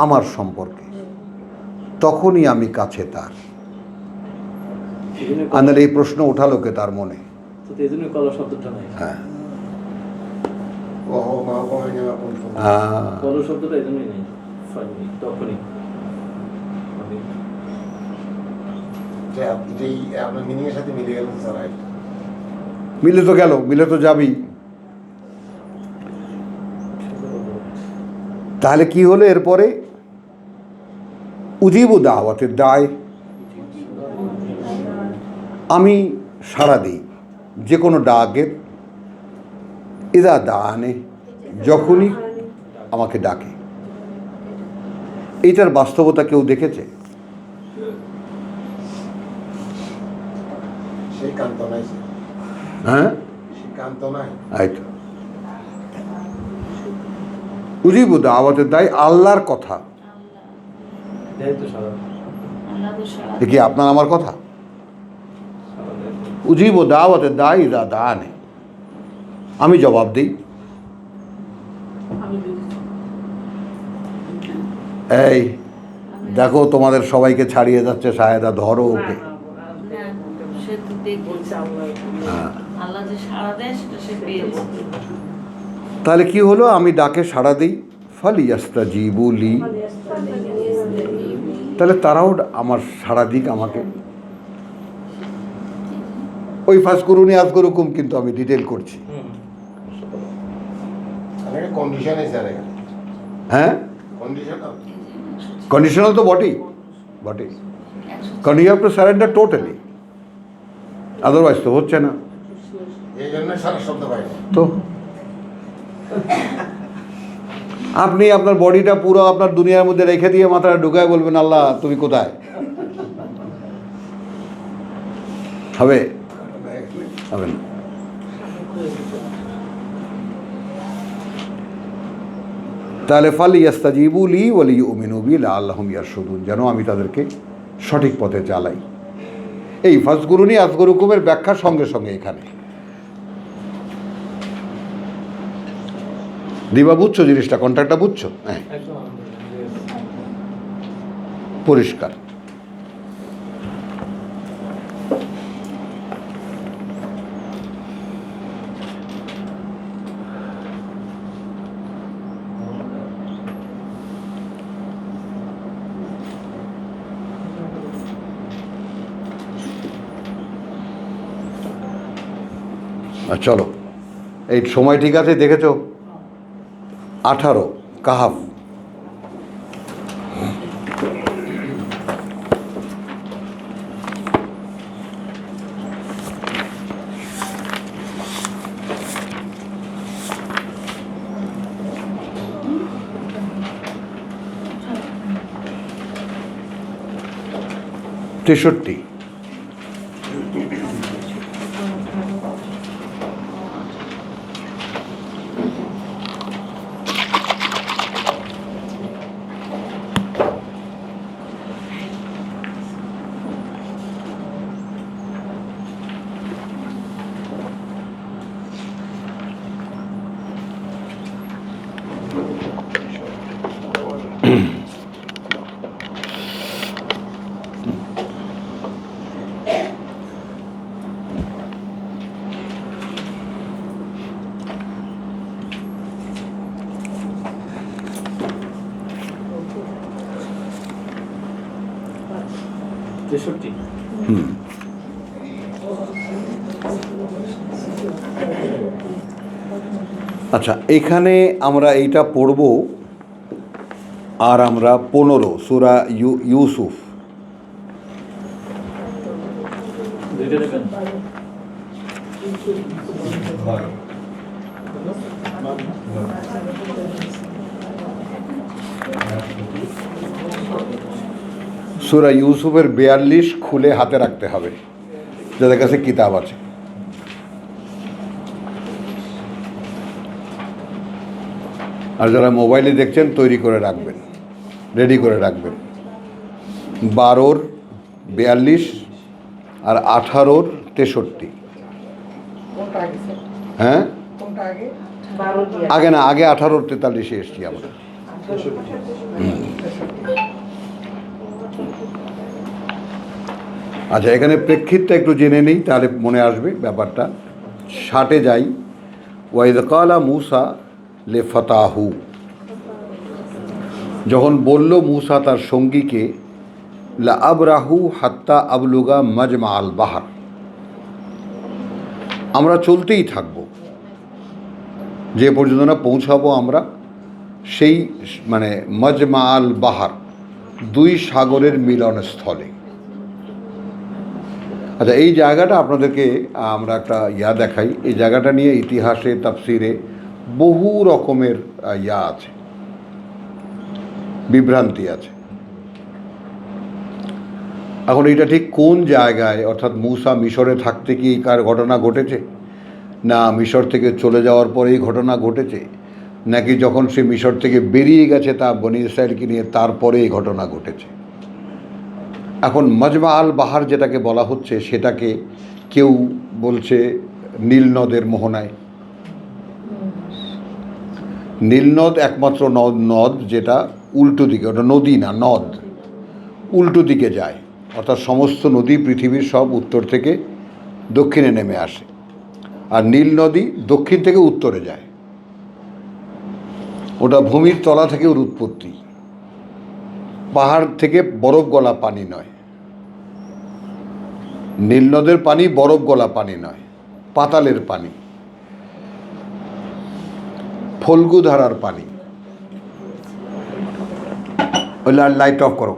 [SPEAKER 1] আমার সম্পর্কে, তখনই আমি কাছে তার। আন্দার এই প্রশ্ন ওঠালো কে তার মনে? হ্যাঁ, মিলে তো যাবেই। তাহলে কি হলো এরপরে? উজিবু দাওয়াতের দায়, আমি সাড়া দিই যে কোনো ডাকের, ইদা দানে, যখনই আমাকে ডাকে। এইটার বাস্তবতা কেউ দেখেছে? হ্যাঁ, এই তো উজিবু দাওয়াতে দাই, আল্লাহর কথা। এ কি আপনার আমার কথা? উজিবু দাওয়াতে দাই ইযা দাআনি, আমি জবাব দিই। এই দেখো তোমাদের সবাইকে ছাড়িয়ে যাচ্ছে শাহেদা, ধরো ওকে। তাহলে কি হলো? আমি ডাকে সাড়া দিই, ফালিয়াস্তাজিবু লি, তাহলে তারাও আমার সাড়া দিক আমাকে। ওই ফাজকুরুনি আযকুরুকুম কিন্তু আমি ডিটেল করছি। হ্যাঁ, কন্ডিশনাল তো বটেই, কারণ you have to surrender totally, otherwise তো হচ্ছে না। তো আপনি আপনার বডিটা পুরো আপনার দুনিয়ার মধ্যে রেখে দিয়ে মাথাটা ঢুকায় বলবেন আল্লাহ তুমি কোথায়? হবে? হবে না। তাহলে ফালিয়াস্তাজিবু লি ওয়া লিউমিনু বি লাআল্লাহুম ইয়ারশুদুন, যেন আমি তাদেরকে সঠিক পথে চালাই। এই ফাজকুরুনি আযকুরুকুমের ব্যাখ্যা সঙ্গে সঙ্গে এখানে দিবা। বুঝছো জিনিসটা, কন্ট্রাক্টটা বুঝছো? হ্যাঁ, পরিষ্কার। চলো, এই সময় ঠিক আছে, দেখেছো? 18 কাহাফ। তেষট্টি। আচ্ছা, এখানে আমরা এইটা পড়ব, আর আমরা 15 সূরা ইউসুফ। সূরা ইউসুফের 42 খুলে হাতে রাখতে হবে যাদের কাছে কিতাব আছে। আর যারা মোবাইলে দেখছেন তৈরি করে রাখবেন, রেডি করে রাখবেন। 12-র 42 আর 18-র 63। হ্যাঁ, আগে না, আগে 18-র 43-এ এসছি আমরা। আচ্ছা, এখানে প্রেক্ষিতটা একটু জেনে নিই, তাহলে মনে আসবে ব্যাপারটা। 60-এ যাই। ওয়াইদ কালা মূসা লে ফতাহু, যখন বলল মূসা তার সঙ্গীকে, লা আবরাহু হাত্তা আবলুগা মাজমা আল বাহার, আমরা চলতেই থাকব যে পর্যন্ত না পৌঁছাবো আমরা সেই মানে মাজমা আল বাহার, দুই সাগরের মিলনস্থলে। আচ্ছা, এই জায়গাটা আপনাদেরকে আমরা একটা দেখাই। এই জায়গাটা নিয়ে ইতিহাসে, তাফসিরে বহু রকমের আছে, বিভ্রান্তি আছে। এখন এটা ঠিক কোন জায়গায়, অর্থাৎ মূসা মিশরে থাকতে কি কার ঘটনা ঘটেছে, না মিশর থেকে চলে যাওয়ার পরেই ঘটনা ঘটেছে, নাকি যখন সে মিশর থেকে বেরিয়ে গেছে তা বনি ইসরায়েলকে নিয়ে তারপরে এই ঘটনা ঘটেছে। এখন মাজমা আল বাহার যেটাকে বলা হচ্ছে সেটাকে কেউ বলছে নীল নদের মোহনায়। নীল নদ একমাত্র নদ যেটা উল্টো দিকে, ওটা নদী না, নদ উল্টো দিকে যায়, অর্থাৎ সমস্ত নদী পৃথিবীর সব উত্তর থেকে দক্ষিণে নেমে আসে, আর নীল নদী দক্ষিণ থেকে উত্তরে যায়। ওটা ভূমির তলা থেকে ওর উৎপত্তি, পাহাড় থেকে বরফ গলা পানি নয়। নীল নদের পানি বরফ গলা পানি নয়, পাতালের পানি, ফল্গু ধারার পানি। ওই লাইট অফ করো।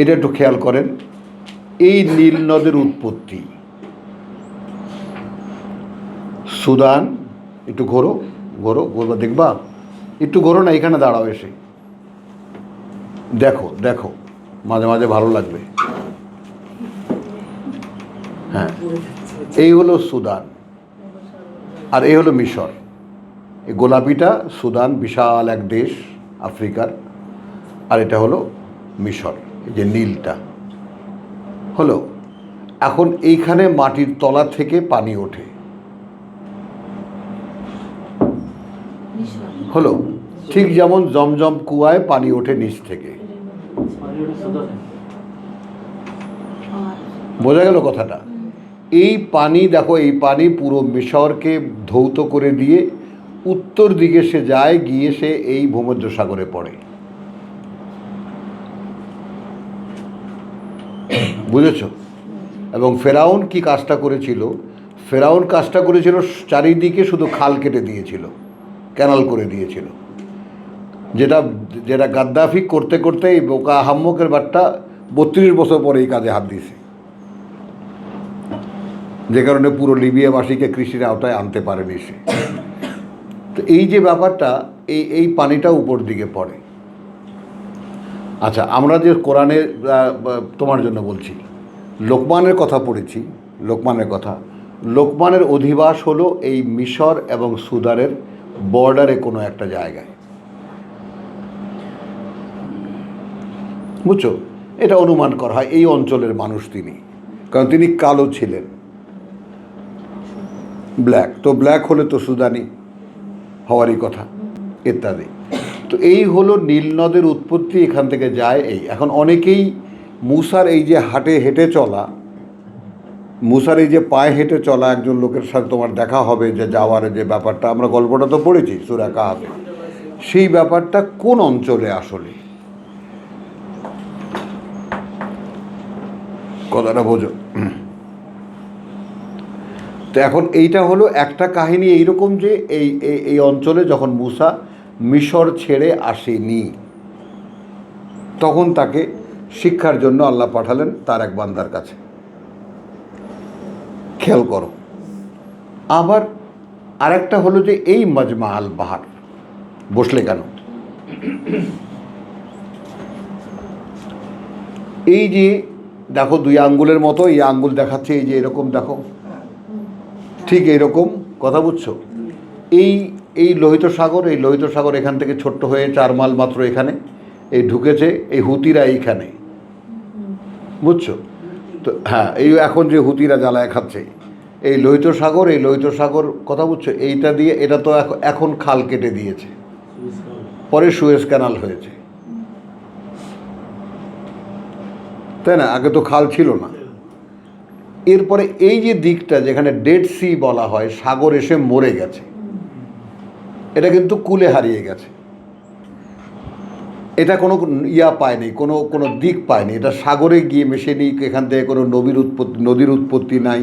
[SPEAKER 1] এটা একটু খেয়াল করেন, এই নীল নদের উৎপত্তি সুদান। একটু ঘোরো ঘোরো ঘোরো, দেখবা, একটু ঘোরো না, এখানে দাঁড়াও, এসে দেখো দেখো, মাঝে মাঝে ভালো লাগবে। হ্যাঁ, এই হলো সুদান আর এই হলো মিশর। এই গোলাপিটা সুদান, বিশাল এক দেশ আফ্রিকার, আর এটা হলো মিশর, এই যে নীলটা হলো। এখন এইখানে মাটির তলা থেকে পানি ওঠে, হলো ঠিক যেমন জমজম কুয়ায় পানি ওঠে নিচ থেকে। বোঝা গেল কথাটা? এই পানি দেখো, এই পানি পুরো মিশরকে ধৌত করে দিয়ে উত্তর দিকে সে যায়, গিয়ে সে এই ভূমধ্যসাগরে পড়ে। বুঝেছ? এবং ফেরাউন কি কাজটা করেছিল? ফেরাউন কাজটা করেছিল, চারিদিকে শুধু খাল কেটে দিয়েছিল, ক্যানাল করে দিয়েছিল, যেটা যেটা গাদ্দাফি করতে করতে এই বোকা আহাম্মকের বাট্টা 32 বছর পরে এই কাজে হাত দিয়েছে, যে কারণে পুরো লিবিয়াবাসীকে কৃষির আওতায় আনতে পারেনি সে। তো এই যে ব্যাপারটা, এই পানিটা উপর দিকে পড়ে। আচ্ছা, আমরা যে কোরআনে, তোমার জন্য বলছি, লোকমানের কথা পড়েছি, লোকমানের কথা, লোকমানের অধিবাস হলো এই মিশর এবং সুদানের বর্ডারে কোনো একটা জায়গায়। বুঝছো? এটা অনুমান করা হয় এই অঞ্চলের মানুষ তিনি, কারণ তিনি কালো ছিলেন, ব্ল্যাক, তো ব্ল্যাক হলে তো সুদানি হওয়ারই কথা, ইত্যাদি। তো এই হলো নীল নদের উৎপত্তি, এখান থেকে যায়। এই এখন অনেকেই মুসার এই যে হেঁটে চলা, মুসার এই যে পায়ে হেঁটে চলা, একজন লোকের সাথে তোমার দেখা হবে যে যাওয়ার যে ব্যাপারটা, আমরা গল্পটা তো পড়েছি সূরা কাহাফে, সেই ব্যাপারটা কোন অঞ্চলে আসলে, কথাটা বোঝো? তো এখন এইটা হলো একটা কাহিনী এইরকম যে এই অঞ্চলে যখন মুসা মিশর ছেড়ে আসেনি, তখন তাকে শিক্ষার জন্য আল্লাহ পাঠালেন তার এক বান্দার কাছে। খেয়াল করো। আবার আরেকটা হলো যে এই মাজমা আল বাহার বসলে কেন? এই যে দেখো 2 আঙ্গুলের মতো, এই আঙ্গুল দেখাচ্ছে, এই যে এরকম দেখো, ঠিক এইরকম, কথা বুঝছো? এই লোহিত সাগর, এই লোহিত সাগর এখান থেকে ছোট্ট হয়ে 4 মাইল মাত্র এখানে এই ঢুকেছে, এই হুতিরা এইখানে, বুঝছো তো? হ্যাঁ, এই এখন যে হুতিরা জ্বালায় খাচ্ছে, এই লোহিত সাগর, কথা বুঝছো? এইটা দিয়ে, এটা তো এখন খাল কেটে দিয়েছে, পরে সুয়েজ ক্যানাল হয়েছে, তাই না? আগে তো খাল ছিল না। এরপরে এই যে দিকটা যেখানে ডেড সি বলা হয়, সাগর এসে মরে গেছে, এটা কিন্তু কুলে হারিয়ে গেছে, এটা কোনো পায়নি, কোনো দিক পায়নি, এটা সাগরে গিয়ে মেশেনি, এখান থেকে কোনো নদীর উৎপত্তি নাই,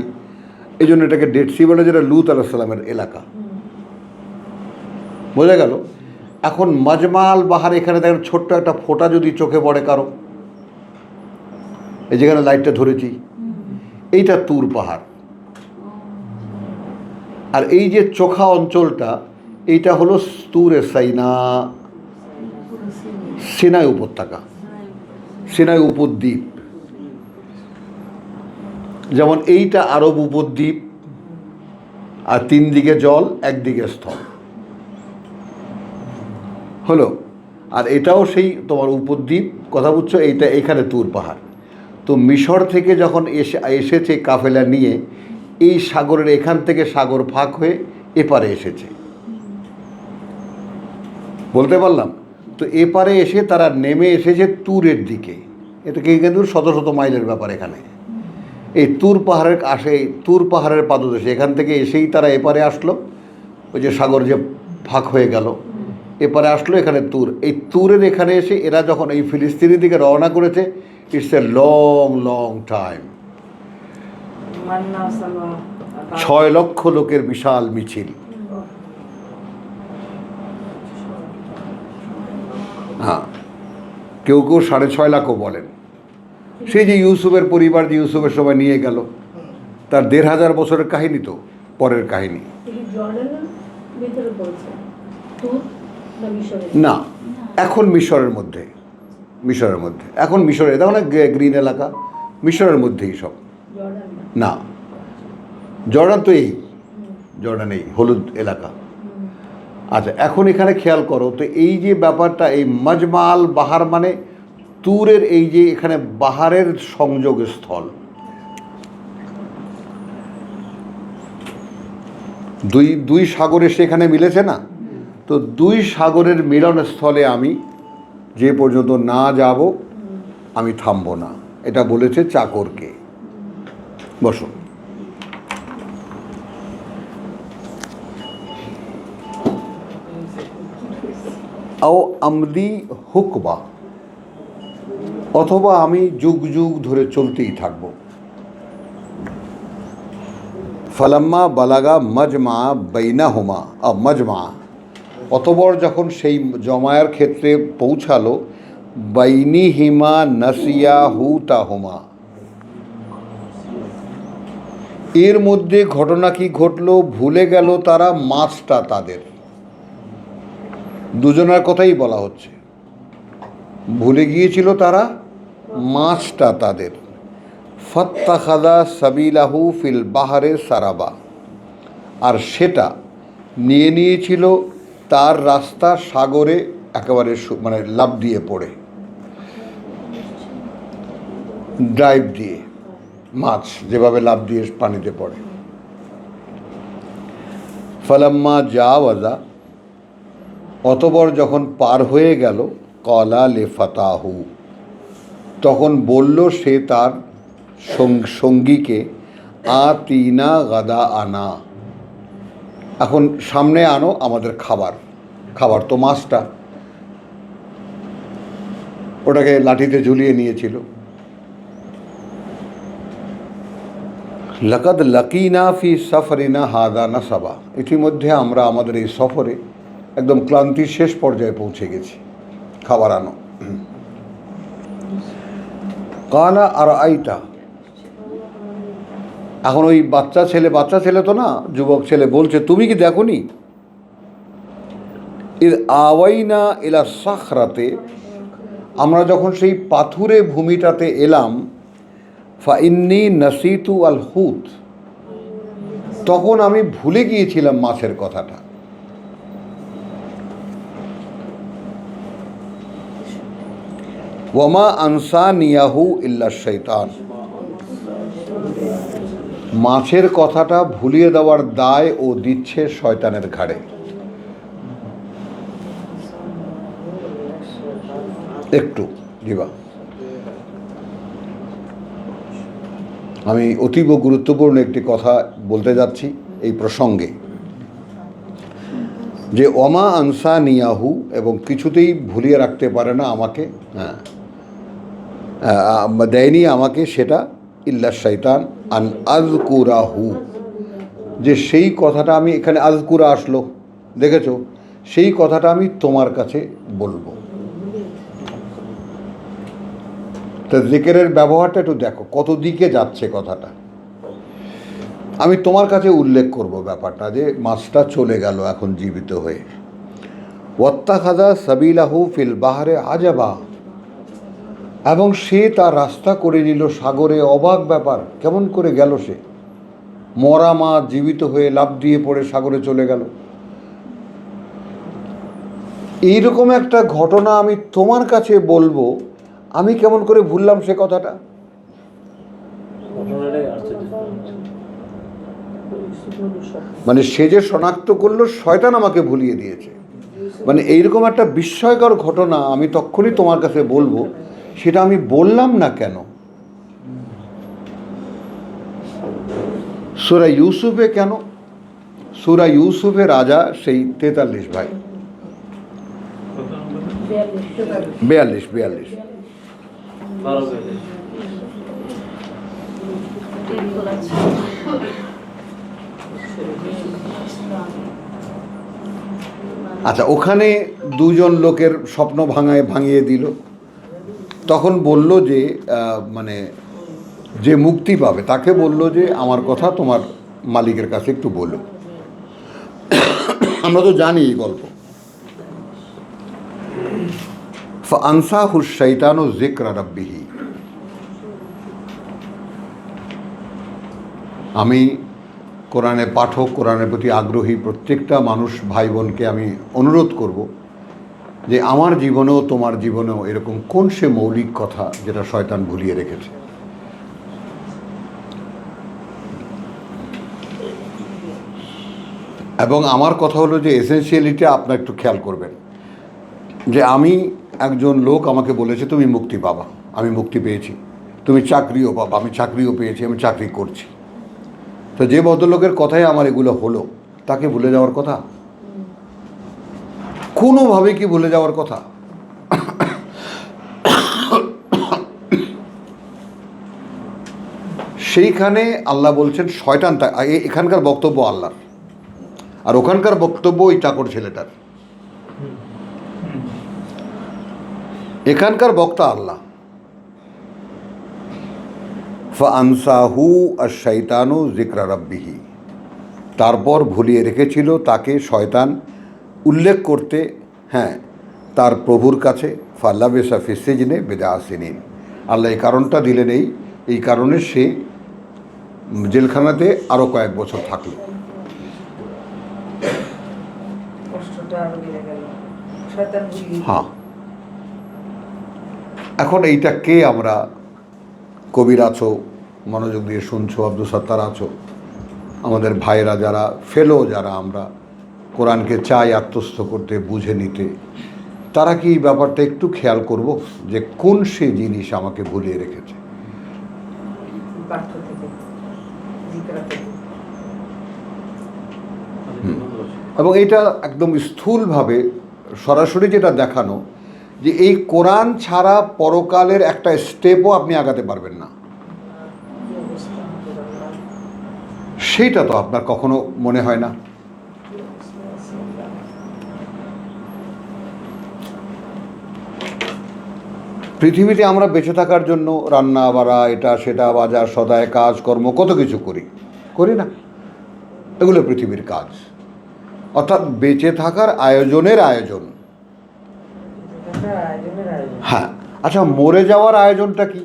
[SPEAKER 1] এই জন্য এটাকে ডেড সি বলে, যেটা লূত আলাইহিস সালামের এলাকা। বোঝা গেল? এখন মাজমা আল বাহার, এখানে দেখেন ছোট্ট একটা ফোঁটা যদি চোখে পড়ে কারো, এই যেখানে লাইটটা ধরেছি, এইটা তুর পাহাড়, আর এই যে চোখা অঞ্চলটা, এইটা হলো তুরে সাইনা, সিনাই উপত্যকা, সিনাই উপদ্বীপ। যেমন এইটা আরব উপদ্বীপ, আর 3 দিকে জল, একদিকে স্থল হলো। আর এটাও সেই তোমার উপদ্বীপ, কথা বুঝছো, এইটা এখানে তুর পাহাড়। তো মিশর থেকে যখন এসেছে কাফেলা নিয়ে, এই সাগরের এখান থেকে সাগর ফাঁক হয়ে এপারে এসেছে, বলতে পারলাম তো। এপারে এসে তারা নেমে এসেছে তুরের দিকে। এটা কিন্তু শত শত মাইলের ব্যাপার। এখানে এই তুর পাহাড়ের তুর পাহাড়ের পাদদেশে এখান থেকে এসেই তারা এপারে আসলো, ওই যে সাগর যে ফাঁক হয়ে গেল, এপারে আসলো এখানে তুর। এই তুরের এখানে এসে এরা যখন এই ফিলিস্তিনের দিকে রওনা করেছে, it's a long long time. 6 লক্ষ লোকের বিশাল মিছিল। হ্যাঁ, কেউ কেউ 6.5 লাখও বলেন। সেই যে ইউসুফের পরিবার যে ইউসুফের সময় নিয়ে গেল, তার 1500 বছরের কাহিনী, তো পরের কাহিনী না। এখন মিশরের মধ্যে এখন মিশরে দেখো না, গ্রিন এলাকা, মিশরের মধ্যেই সব। না, জর্ডান তো এই জর্ডান এই হলুদ এলাকা। আচ্ছা, এখন এখানে খেয়াল করো তো, এই যে ব্যাপারটা, এই মাজমাল বাহার মানে তুরের এই যে এখানে বাহারের সংযোগ স্থল, দুই সাগরে সেখানে মিলেছে না। তো 2 সাগরের মিলন স্থলে আমি যে পর্যন্ত না যাব আমি থামবো না, এটা বলেছে চাকরকে। বসো। আও আমদি হুকবা, অথবা আমি যুগ যুগ ধরে চলতেই থাকব। ফালাম্মা বালাগা মাজমা বাইনাহুমা, মাজমা অতবর যখন সেই জমায়ের ক্ষেত্রে পৌঁছালো, বাইনিহিমা নাসিয়া হুতাহুমা, এর মধ্যে ঘটনা কি ঘটলো, ভুলে গেল তারা মাছটা তাদের। দুজনের কথাই বলা হচ্ছে, ভুলে গিয়েছিল তারা মাছটা তাদের। ফাত্তাখাযা সাবিলাহু ফিল বাহারে সারাবা, আর সেটা নিয়ে নিয়েছিল তার রাস্তা সাগরে একেবারে মানে লাফ দিয়ে পড়ে, ড্রাইভ দিয়ে, মাছ যেভাবে লাফ দিয়ে পানিতে পড়ে। ফালাম্মা জাওয়াজা, অতবর যখন পার হয়ে গেল, কলা লে ফাতাহু, তখন বলল সে তার সঙ্গীকে, আতিনা গাদা আনা, এখন সামনে আনো আমাদের খাবার। খাবার তো মাছটা, ওটাকে লাঠিতে ঝুলিয়ে নিয়েছিল। লাকাদ লাকিনা ফি সাফরিনা হাদা নাসাবা, ইতিমধ্যে আমরা আমাদের এই সফরে একদম ক্লান্তির শেষ পর্যায়ে পৌঁছে গেছি, খাবার আনো। কালা আর আইতা, এখন ওই বাচ্চা ছেলে তো না, যুবক ছেলে বলছে, তুমি কি দেখোনি, ইদ আওয়াইনা ইলা সাখরাতে, আমরা যখন সেই পাথুরে ভূমিটাতে এলাম, ফাইন্নি নাসিতু আল হুত, তখন আমি ভুলে গিয়েছিলাম মাছের কথাটা। ওয়ামা আনসানিয়াহু ইল্লা শাইতান, মাছের কথাটা ভুলিয়ে দেওয়ার দায় ও দিচ্ছে শয়তানের ঘাড়ে। একটু দিবা, আমি অতীব গুরুত্বপূর্ণ একটি কথা বলতে যাচ্ছি এই প্রসঙ্গে, যে ওমা আনসা নিয়াহু, এবং কিছুতেই ভুলিয়ে রাখতে পারে না আমাকে, দেয়নি আমাকে সেটা, ইল্লা শয়তান আন আযকুরাহু, যে সেই কথাটা আমি এখানে আযকুরা আসলো, দেখেছো, সেই কথাটা আমি তোমার কাছে বলবো। তো জিকিরের ব্যবহারটা একটু দেখো কত দিকে যাচ্ছে কথাটা। আমি তোমার কাছে উল্লেখ করব ব্যাপারটা, যে মাছটা চলে গেল এখন জীবিত হয়ে। ওয়াত্তাখাযা সাবিলাহু ফিল বাহরে আজাবা, এবং সে তার রাস্তা করে নিল সাগরে। অবাক ব্যাপার, কেমন করে গেল সে? মরা মাছ জীবিত হয়ে লাফ দিয়ে পড়ে সাগরে চলে গেল। এইরকম একটা ঘটনা আমি তোমার কাছে বলবো, আমি কেমন করে ভুললাম সে কথাটা? মানে সে যে শনাক্ত করলো, শয়তান আমাকে ভুলিয়ে দিয়েছে। মানে এইরকম একটা বিস্ময়কর ঘটনা আমি তখনই তোমার কাছে বলবো, সেটা আমি বললাম না কেন? সূরা ইউসুফে কেন? সূরা ইউসুফে রাজা সেই 43 ভাই, 42। আচ্ছা, ওখানে দুজন লোকের স্বপ্ন ভাঙিয়ে দিল। তখন বলল যে মানে যে মুক্তি পাবে তাকে বলল যে আমার কথা তোমার মালিকের কাছে একটু বলো। আমরা তো জানি এই গল্প। ফাআনসাহু শাইতানু যিকরা রাব্বিহি। আমি কোরআনের পাঠক, কোরআনের প্রতি আগ্রহী প্রত্যেকটা মানুষ ভাই বোনকে আমি অনুরোধ করব যে আমার জীবনেও তোমার জীবনেও এরকম কোন সে মৌলিক কথা যেটা শয়তান ভুলিয়ে রেখেছে। এবং আমার কথা হলো যে এসেনশিয়ালিটি আপনার একটু খেয়াল করবেন যে আমি একজন লোক আমাকে বলেছে তুমি মুক্তি পাবা, আমি মুক্তি পেয়েছি। তুমি চাকরিও পাবা, আমি চাকরিও পেয়েছি, আমি চাকরি করছি। তো যে ভদ্রলোকের কথাই আমার এগুলো হলো, তাকে ভুলে যাওয়ার কথা? কোনোভাবে কি ভুলে যাওয়ার কথা? সেইখানে আল্লাহ বলছেন শয়তান, এখানকার বক্তব্য আল্লাহর, আর ওখানকার বক্তব্য ওই চাকর ছেলেটার। এখানকার বক্তা আল্লাহ। ফাআনসাহু আশ-শাইতানু যিকরা রাব্বিহি। তারপর ভুলিয়ে রেখেছিল তাকে শয়তান উল্লেখ করতে, হ্যাঁ, তার প্রভুর কাছে। ফালাবিসা ফি সিজনি বিদআ সিনিন। আল্লাহ এই কারণটা দিলেন, এই কারণে সে জেলখানাতে আরও কয়েক বছর থাকল। হ্যাঁ, এখন এইটা কে, আমরা কবির আছো, মনোযোগ দিয়ে শুনছো, আব্দুল সত্তার আছো, আমাদের ভাইয়েরা যারা ফেলো, যারা আমরা কোরআনকে চাই আত্মস্থ করতে, বুঝে নিতে, তারা কি এই ব্যাপারটা একটু খেয়াল করব যে কোন সে জিনিস আমাকে ভুলিয়ে রেখেছে? এবং এটা একদম স্থূলভাবে সরাসরি যেটা দেখানো যে এই কোরআন ছাড়া পরকালের একটা স্টেপও আপনি আগাতে পারবেন না। সেইটা তো আপনার কখনো মনে হয় না? পৃথিবীতে আমরা বেঁচে থাকার জন্য রান্না বাড়া, এটা সেটা, বাজার সদায়, কাজকর্ম, কত কিছু করি না? এগুলো পৃথিবীর কাজ, অর্থাৎ বেঁচে থাকার আয়োজনের আয়োজন। হ্যাঁ, আচ্ছা, মরে যাওয়ার আয়োজনটা কি?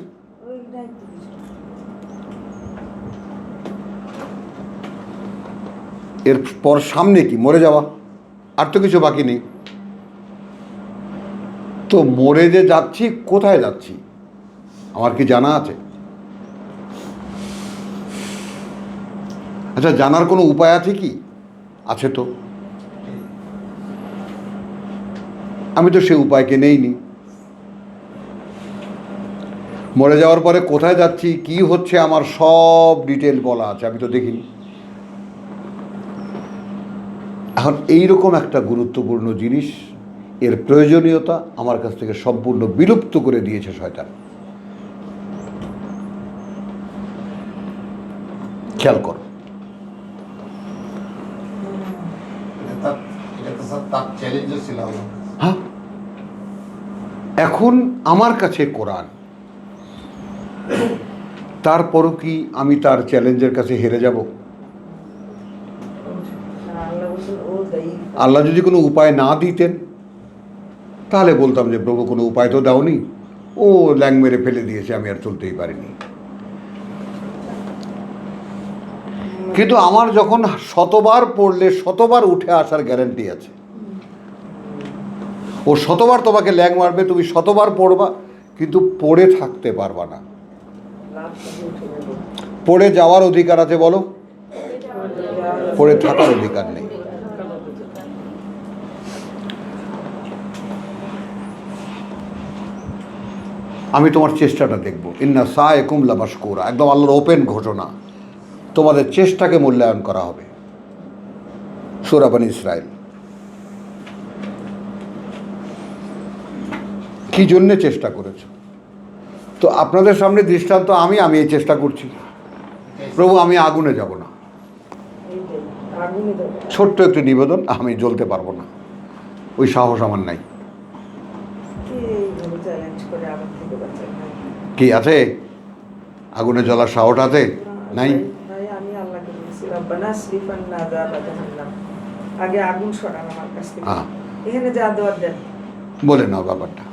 [SPEAKER 1] এরপর সামনে কি? মরে যাওয়া, আর তো কিছু বাকি নেই। তো মরে যে যাচ্ছি, কোথায় যাচ্ছি আমার কি জানা আছে? আচ্ছা, জানার কোনো উপায় আছে কি? আছে তো। আমি তো সে উপায়কে নেইনি। মরে যাওয়ার পরে কোথায় যাচ্ছি, কি হচ্ছে, আমার সব ডিটেল বলা আছে, আমি তো দেখিনি। এখন এইরকম একটা গুরুত্বপূর্ণ জিনিস, এর প্রয়োজনীয়তা আমার কাছ থেকে সম্পূর্ণ বিলুপ্ত করে দিয়েছে শয়তান। খেয়াল করো। হ্যাঁ, এখন আমার কাছে কোরআন, তারপরও কি আমি তার চ্যালেঞ্জের কাছে হেরে যাব? আল্লাহ যদি কোনো উপায় না দিতেন তাহলে বলতাম যে প্রভু কোনো উপায় তো দাওনি, ও ল্যাং মেরে ফেলে দিয়েছে, আমি আর চলতেই পারিনি। কিন্তু আমার যখন শতবার পড়লে শতবার উঠে আসার গ্যারান্টি আছে। ও শতবার তোমাকে ল্যাং মারবে, তুমি শতবার পড়বা, কিন্তু পড়ে থাকতে পারবা না। পড়ে যাওয়ার অধিকার আছে বলো? পড়ে থাকার অধিকার নেই। আমি তোমার চেষ্টাটা দেখব। ইন্না সায়কুম লামাশকুরা, একদম আল্লাহর ওপেন ঘোষণা, তোমাদের চেষ্টাকে মূল্যায়ন করা হবে। সূরা বনী ইসরাইল। কি জন্যে চেষ্টা করেছো? তো আপনাদের সামনে দৃষ্টান্ত আমি এই চেষ্টা করছি। প্রভু, আমি আগুনে যাব না, ছোট্ট একটি নিবেদন, আমি জ্বলতে পারবো না, ওই সাহস আমার নাই। কি আছে? আগুনে জ্বলার সাহস আছে? নাই। বলে নাও ব্যাপারটা।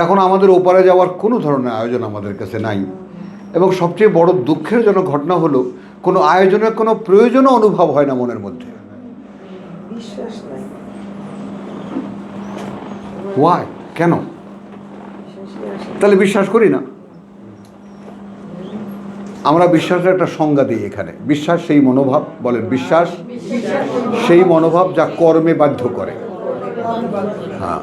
[SPEAKER 1] এখন আমাদের ওপারে যাওয়ার কোনো ধরনের আয়োজন আমাদের কাছে নাই, এবং সবচেয়ে বড় দুঃখের জন্য ঘটনা হলো কোনো আয়োজনের কোনো প্রয়োজনও অনুভব হয় না মনের মধ্যে। ওয়াই? কেন? তাহলে বিশ্বাস করি না। আমরা বিশ্বাসের একটা সংজ্ঞা দিই এখানে। বিশ্বাস সেই মনোভাব, বলেন, বিশ্বাস সেই মনোভাব যা কর্মে বাধ্য করে। হ্যাঁ,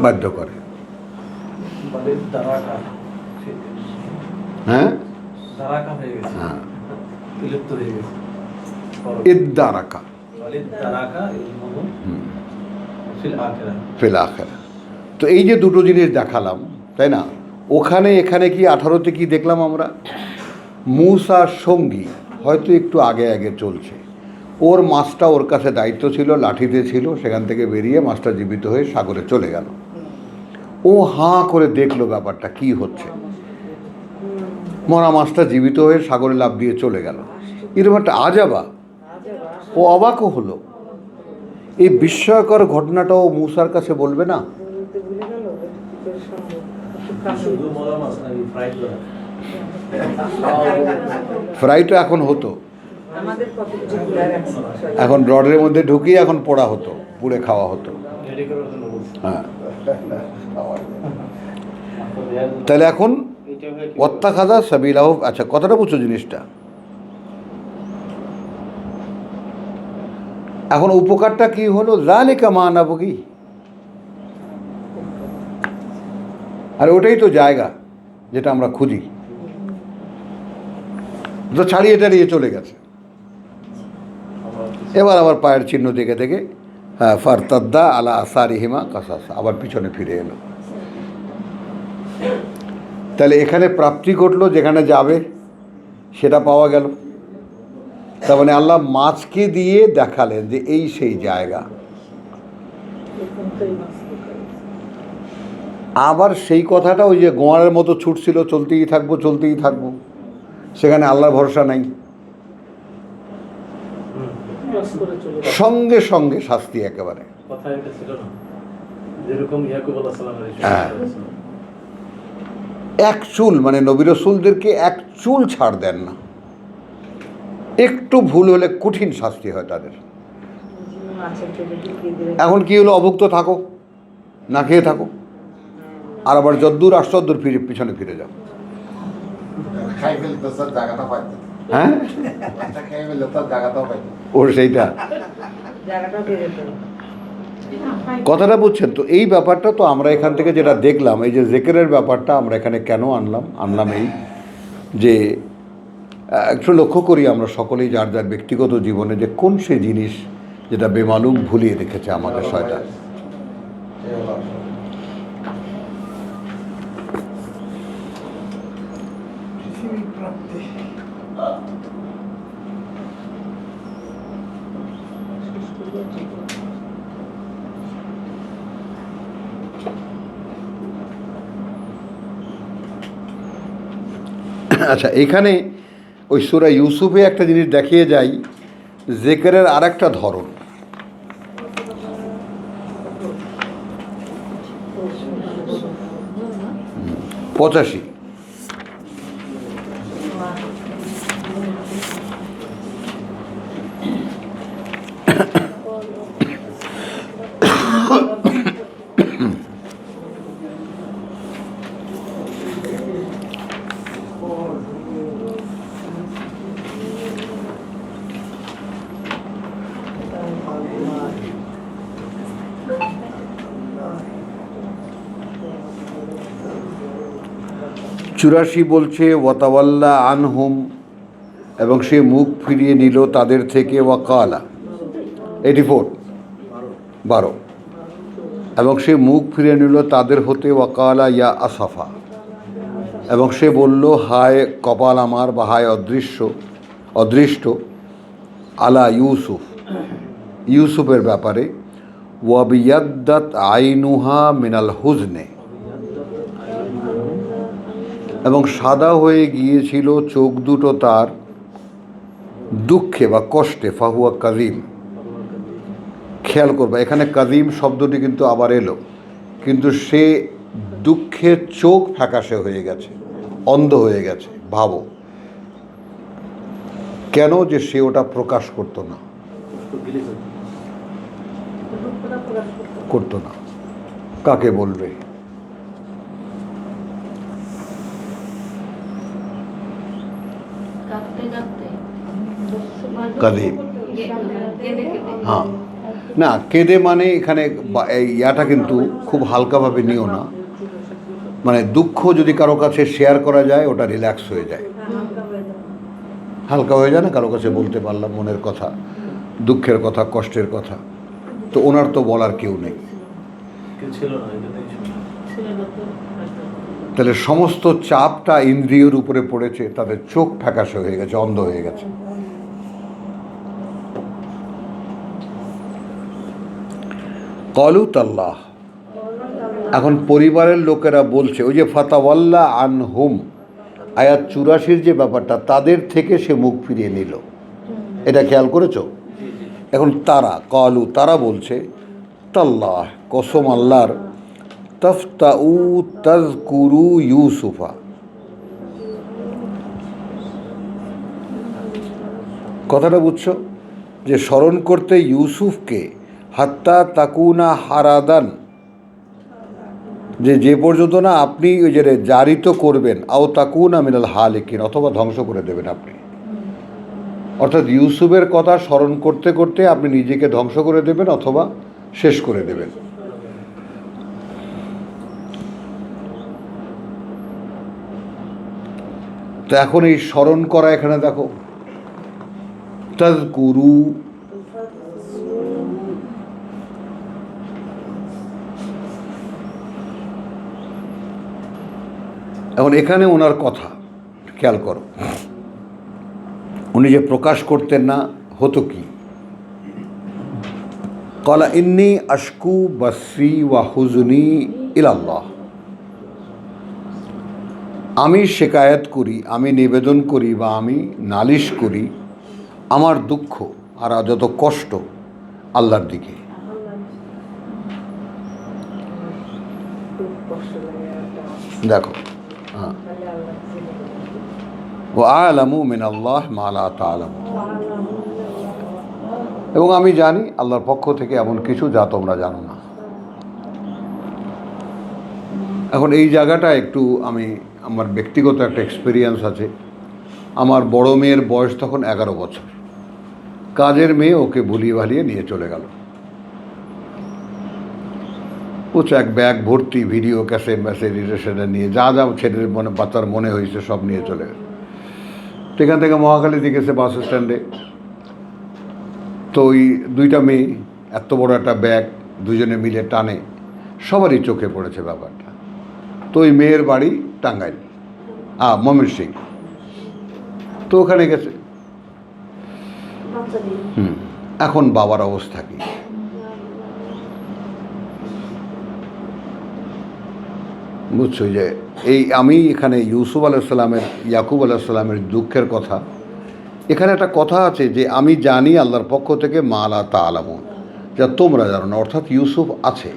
[SPEAKER 1] বাধ্য করে। হ্যাঁ, ইদ্দারাকা ফিল আখিরা। তো এই যে দুটো জিনিস দেখালাম, তাই না? ওখানে এখানে কি 18তে কি দেখলাম আমরা? মূসার সঙ্গী হয়তো একটু আগে আগে চলছে, ওর মাছটা ওর কাছে দায়িত্ব ছিল, লাঠিতে ছিল, সেখান থেকে বেরিয়ে মাছটা জীবিত হয়ে সাগরে চলে গেল। ও হাঁ করে দেখলো ব্যাপারটা কি হচ্ছে, মরা মাছটা জীবিত হয়ে সাগরে লাফ দিয়ে চলে গেল। এরকম একটা আজাবা, ও অবাকও হলো। এই বিস্ময়কর ঘটনাটাও মূসার কাছে বলবে না? ফ্রাই তো এখন হতো, এখন রডের মধ্যে ঢুকিয়ে এখন পোড়া হতো, পুড়ে খাওয়া হতো। হ্যাঁ, তাহলে এখন ওয়াত্তাখাযা সাবিলাহু। আচ্ছা, কথাটা বুঝছো জিনিসটা? এখন উপকারটা কি হলো? যালিকা মা নাবগী। আর ওটাই তো জায়গা যেটা আমরা খুঁজি। তো ছাড়িয়ে টাড়িয়ে চলে গেছে। এবার আবার পায়ের চিহ্ন দেখে দেখে, হ্যাঁ, ফারতাদ্দা আলা আসারিহিমা কাসাসা, আবার পিছনে ফিরে এলো। তাহলে এখানে প্রাপ্তি ঘটলো, যেখানে যাবে সেটা পাওয়া গেল। তার মানে আল্লাহ মাছকে দিয়ে দেখালেন যে এই সেই জায়গা। আবার সেই কথাটা ওই যে গোয়ারের মতো ছুটছিল, চলতেই থাকবো চলতেই থাকবো, সেখানে আল্লাহর ভরসা নাই, সঙ্গে সঙ্গে শাস্তি একেবারে। হ্যাঁ, এক চুল, মানে নবী রাসূলদেরকে এক চুল ছাড় দেন না। একটু ভুল হলে কঠিন শাস্তি হয় তাদের। এখন কি হলো? অভুক্ত থাকো, না খেয়ে থাকো, আর আবার যদ্দূর আশ্চর্যদূর ফিরে পিছনে ফিরে যাও। হ্যাঁ, ওর সেইটা কথাটা বুঝছেন তো? এই ব্যাপারটা তো আমরা এখান থেকে যেটা দেখলাম, এই যে জিকিরের ব্যাপারটা আমরা এখানে কেন আনলাম এই যে একটু লক্ষ্য করি আমরা সকলেই যার যার ব্যক্তিগত জীবনে যে কোন সে জিনিস যেটা বেমালুম ভুলিয়ে রেখেছে আমাদের শয়তান। আচ্ছা, এখানে ওই সূরা ইউসুফে একটা জিনিস দেখিয়ে যায়, জিকিরের আর একটা ধরন। 85। চুরাশি বলছে ওয়াতাওয়াল্লা আনহুম, এবং সে মুখ ফিরিয়ে নিল তাদের থেকে, ওয়াকালা 84 12, এবং সে মুখ ফিরিয়ে নিল তাদের হতে, ওয়াকালা ইয়া আসাফা, এবং সে বলল হায় কপাল আমার, বা হায় অদৃষ্ট আলা ইউসুফ, ইউসুফের ব্যাপারে, ওয়াবিয়াদ্দাত আইনুহা মিনাল হুজনে, এবং সাদা হয়ে গিয়েছিল চোখ দুটো তার দুঃখে বা কষ্টে, ফাহুয়া কাজিম। খেয়াল করবা এখানে কাজিম শব্দটি কিন্তু আবার এলো, কিন্তু সে দুঃখে চোখ ফ্যাকাশে হয়ে গেছে, অন্ধ হয়ে গেছে। ভাবো কেন যে সে ওটা প্রকাশ করতো না, কাকে বলবে? কাঁদে, হ্যাঁ না কেঁদে মানে এখানে ইয়াটা কিন্তু খুব হালকাভাবে নিও না, মানে দুঃখ যদি কারো কাছে শেয়ার করা যায় ওটা রিল্যাক্স হয়ে যায়, হালকা হয়ে যায় না, কারো কাছে বলতে পারলাম মনের কথা, দুঃখের কথা, কষ্টের কথা। তো ওনার তো বলার কেউ নেই, তাহলে সমস্ত চাপটা ইন্দ্রিয়র উপরে পড়েছে, তাদের চোখ ফ্যাকাশে হয়ে গেছে, অন্ধ হয়ে গেছে। কলুত আল্লাহ, এখন পরিবারের লোকেরা বলছে, ওই যে ফাতাওয়াল্লা আনহুম আয়াত 84 যে ব্যাপারটা, তাদের থেকে সে মুখ ফিরিয়ে নিল, এটা খেয়াল করেছো? এখন তারা বলছে তাল্লাহ, কসম আল্লাহর, তাফতাউ তাজকুরু ইউসুফা, কথাটা বুঝছো? যে স্মরণ করতে ইউসুফকে, হাত্তা তাকুনা হারাদান, যে পর্যন্ত না আপনি ওই যে জারিত করবেন, আও তাকুনা মিনাল হালিকিন, অথবা ধ্বংস করে দেবেন আপনি। অর্থাৎ ইউসুফের কথা স্মরণ করতে করতে আপনি নিজেকে ধ্বংস করে দেবেন অথবা শেষ করে দেবেন। তো এখন এই স্মরণ করা, এখানে দেখো তাজকুরু, এখন এখানে ওনার কথা খেয়াল করো, উনি যে প্রকাশ করতেন না, হতো কি? ক্বালা ইন্নী আশকু বাসরি ওয়া হুজনি ইলাল্লাহ, আমি শিকায়াত করি, আমি নিবেদন করি, বা আমি নালিশ করি আমার দুঃখ আর যত কষ্ট আল্লাহর দিকে। দেখো, হ্যাঁ, ওয়া আ'লামু মিনাল্লাহ মা লা তা'লামুন, এবং আমি জানি আল্লাহর পক্ষ থেকে এমন কিছু যা তোমরা জানো না। এখন এই জায়গাটা একটু আমার ব্যক্তিগত একটা এক্সপিরিয়েন্স আছে। আমার বড় মেয়ের বয়স তখন 11 বছর, কাজের মেয়ে ওকে ভুলিয়ে ভালিয়ে নিয়ে চলে গেল। ও এক ব্যাগ ভর্তি ভিডিও ক্যাসেট ম্যাসেজ রিলেশনে নিয়ে যা ছেলের বাচ্চার মনে হয়েছে সব নিয়ে চলে গেল। সেখান থেকে মহাখালী দিয়ে গেছে বাস স্ট্যান্ডে। তো ওই দুইটা মেয়ে, এত বড় একটা ব্যাগ, দুজনে মিলে টানে, সবারই চোখে পড়েছে ব্যাপারটা। তো ওই মেয়ের বাড়ি টাঙ্গাইল, ময়মনসিংহ। তো ওখানে গেছে। এখন বাবার অবস্থা কি? বুঝছো? যে আমি এখানে ইউসুফ আলাইসাল্লামের, ইয়াকুব আলাইসাল্লামের দুঃখের কথা, এখানে একটা কথা আছে যে আমি জানি আল্লাহর পক্ষ থেকে মা লা তা'লামুন, যা তোমরা জানো না। অর্থাৎ ইউসুফ আছে,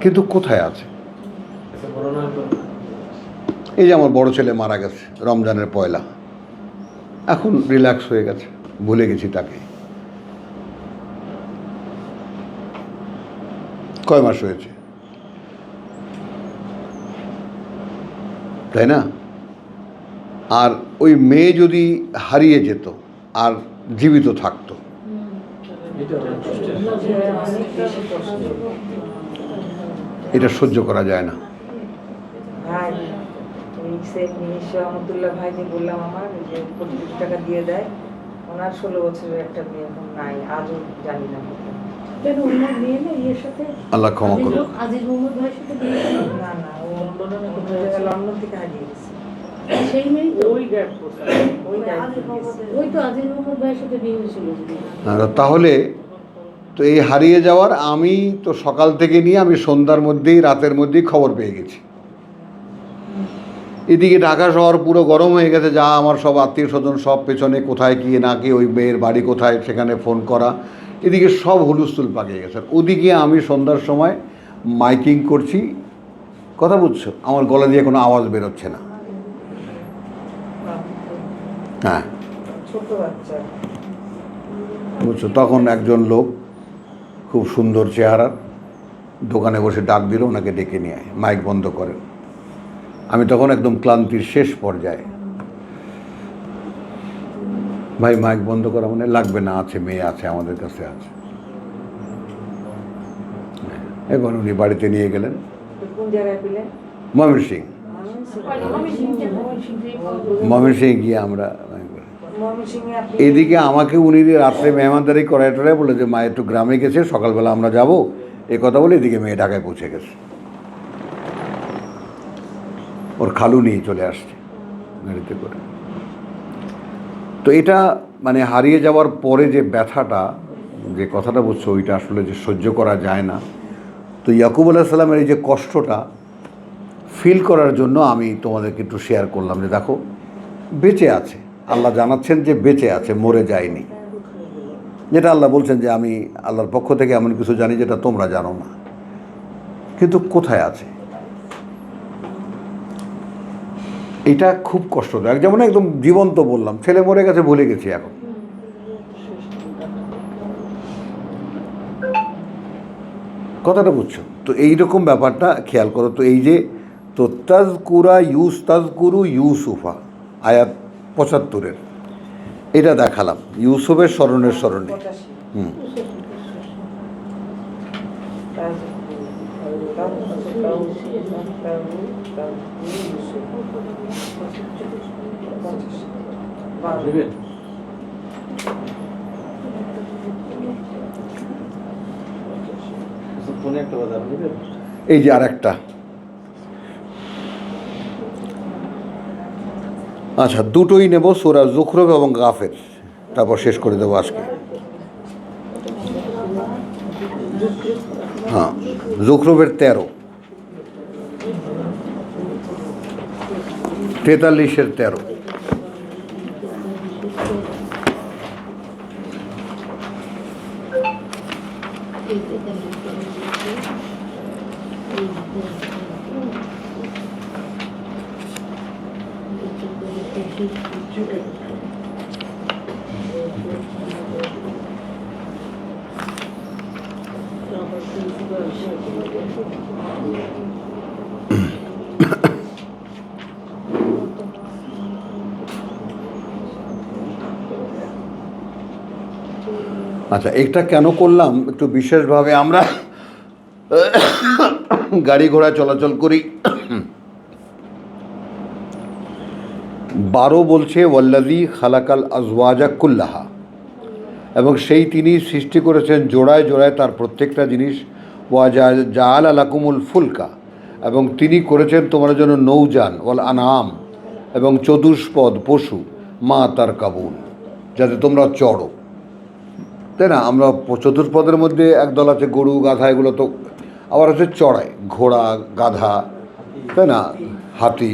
[SPEAKER 1] কিন্তু কোথায় আছে? এই যে আমার বড় ছেলে মারা গেছে রমজানের পয়লা, এখন রিল্যাক্স হয়ে গেছে, ভুলে গেছি তাকে। কয় মাস হয়েছে, তাই না? আর ওই মেয়ে যদি হারিয়ে যেত আর জীবিত থাকতো, এটা সহ্য করা যায় না।
[SPEAKER 2] ভাই ওই শেখ মিনিশা রহমতুল্লাহ ভাই যে বললাম আমার যে 25 টাকা দিয়ে দেয়, ওনার 16 বছরের একটা মেয়ে এখন নাই, আজও জানি না
[SPEAKER 3] কেন ওনার মেয়ে না এর সাথে
[SPEAKER 1] আল্লাহ ক্ষমা করুন।
[SPEAKER 3] আজিজ মোহাম্মদ ভাইয়ের সাথে বিয়ে হলো?
[SPEAKER 2] না না, ও লন্ডন থেকে হারিয়ে গেছে।
[SPEAKER 3] সেই মেয়ে তো
[SPEAKER 2] ওই গ্যাপ করছে, ওই
[SPEAKER 3] ওই তো আজিজ মোহাম্মদ ভাইয়ের সাথে বিয়ে হয়েছিল।
[SPEAKER 1] তাহলে তো এই হারিয়ে যাওয়ার আমি তো সকাল থেকে নিয়ে আমি সন্ধ্যার মধ্যেই রাতের মধ্যেই খবর পেয়ে গেছি। এদিকে ঢাকা শহর পুরো গরম হয়ে গেছে, যা আমার সব আত্মীয় স্বজন সব পেছনে কোথায় কি না কি, ওই মেয়ের বাড়ি কোথায় সেখানে ফোন করা, এদিকে সব হুলুস্থুল পাকিয়ে গেছে। ওদিকে আমি সন্ধ্যার সময় মাইকিং করছি, কথা বুঝছো, আমার গলা দিয়ে কোনো আওয়াজ বেরোচ্ছে না। হ্যাঁ
[SPEAKER 2] ছোট বাচ্চা,
[SPEAKER 1] বুঝছো, তখন একজন লোক খুব সুন্দর চেহারার দোকানে বসে ডাক দিল, ওনাকে ডেকে নিয়ে আয়, মাইক বন্ধ করেন। আমি তখন একদম ক্লান্তির শেষ পর্যায়ে, ভাই মাইক বন্ধ করা মানে লাগবে না, আছে মেয়ে আছে, আমাদের কাছে আছে। এবার উনি বাড়িতে নিয়ে গেলেন।
[SPEAKER 2] কোন জায়গায় পেলেন?
[SPEAKER 1] ময়মনসিং। ময়মনসিং গিয়ে আমরা
[SPEAKER 2] ময়মনসিংহে আপনি
[SPEAKER 1] এদিকে আমাকে উনি রাত্রে মেহমানদারি করায় টরায় বলে যে মা একটু গ্রামে গেছে, সকালবেলা আমরা যাব, এ কথা বলে এদিকে মেয়ে ঢাকায় পৌঁছে গেছে। ওর খালু নিয়ে চলে আসছে গাড়িতে করে। তো এটা মানে হারিয়ে যাওয়ার পরে যে ব্যথাটা, যে কথাটা বলছো, ওইটা আসলে যে সহ্য করা যায় না। তো ইয়াকুব আলাইহিস সালামের এই যে কষ্টটা ফিল করার জন্য আমি তোমাদেরকে একটু শেয়ার করলাম যে দেখো বেঁচে আছে, আল্লাহ জানাচ্ছেন যে বেঁচে আছে, মরে যায়নি। যেটা আল্লাহ বলছেন যে আমি আল্লাহর পক্ষ থেকে এমন কিছু জানি যেটা তোমরা জানো না, কিন্তু কোথায় আছে, এটা খুব কষ্টদায়ক। যেমন একদম জীবন্ত বললাম, ছেলে মরে গেছে ভুলে গেছি এখন। কথাটা বুঝছো তো? এইরকম ব্যাপারটা খেয়াল করো তো। এই যে তো তাজকুরা তাজকুরু ইউসুফা, আয়াত 75-এর, এটা দেখালাম ইউসুফের স্মরণের স্মরণে। এই যে আর একটা, আচ্ছা দুটোই নেব, সূরা যুখরুফ এবং গাফির, তারপর শেষ করে দেবো আজকে। হ্যাঁ, যুখরুফের 13, 43-এর 13। আচ্ছা, এটা কেন করলাম, একটু বিশেষভাবে আমরা গাড়ি ঘোড়া চলাচল করি। 12 বলছে ওয়াল্লাযী খালাকাল আজওয়াজা কুল্লাহা, এবং সেই তিনি সৃষ্টি করেছেন জোড়ায় জোড়ায় তার প্রত্যেকটা জিনিস। ওয়া জাআলা লাকুমুল ফুলকা, এবং তিনি করেছেন তোমার জন্য নৌযান, ওয়াল আনআম, এবং চতুষ্পদ পশু, মা তার কাবুন, যাতে তোমরা চড়ো, তাই না? আমরা চতুষ্পদের মধ্যে একদল আছে গরু গাধা, এগুলো তো আবার হচ্ছে চড়াই, ঘোড়া গাধা, তাই না, হাতি।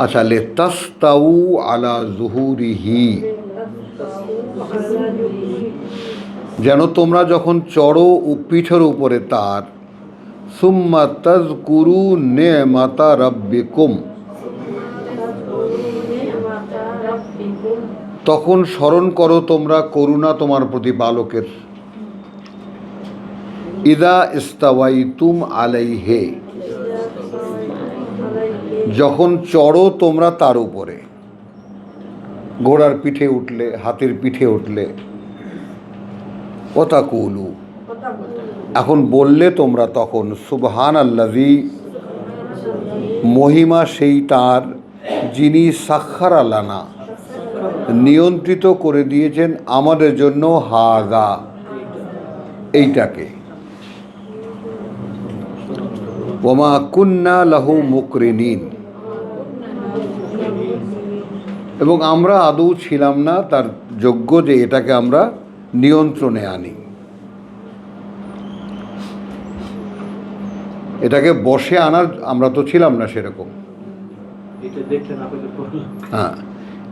[SPEAKER 1] আচ্ছা, লিতাস্তাউ আলা যুহুরিহি, যেন তোমরা যখন চড়ো পিঠের উপরে তার সুম্মা তাযকুরু নি'মাতা রাব্বিকুম, তখন স্মরণ করো তোমরা করুণা তোমার প্রতিপালকের। ইদা ইস্তাওয়াইতুম আলাইহে, যখন চড়ো তোমরা তার উপরে, ঘোড়ার পিঠে উঠলে, হাতির পিঠে উঠলে। ওয়াতাকুলু, এখন বললে তোমরা তখন সুবহানাল্লাযী, মহিমা সেই তার যিনি সাখখারা লানা, নিয়ন্ত্রিত করে দিয়েছেন আমাদের জন্য, হাযা, এইটাকে। ওমা কুন্না লাহু মুকরিনিন, এবং আমরা আদৌ ছিলাম না তার যোগ্য যে এটাকে আমরা নিয়ন্ত্রণে আনি, এটাকে বশে আনার আমরা তো ছিলাম না সেরকম। হ্যাঁ,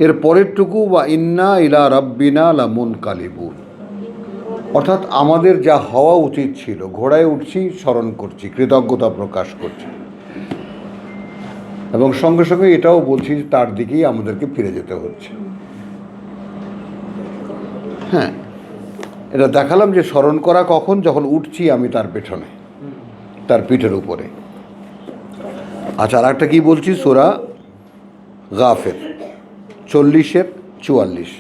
[SPEAKER 1] এর পরেরটুকু বা ইন্না ইলা রাব্বিনা লামুনকালিবুন, অর্থাৎ আমাদের যা হওয়া উচিত ছিল, ঘোড়ায় উঠছি, স্মরণ করছি, কৃতজ্ঞতা প্রকাশ করছি, এবং সঙ্গে সঙ্গে এটাও বলছি যে তার দিকেই আমাদেরকে ফিরে যেতে হচ্ছে। হ্যাঁ, এটা দেখালাম যে স্মরণ করা কখন, যখন উঠছি আমি তার পেছনে, তার পিঠের উপরে। আচ্ছা, আর একটা কী বলছি, সূরা গাফির 40-44।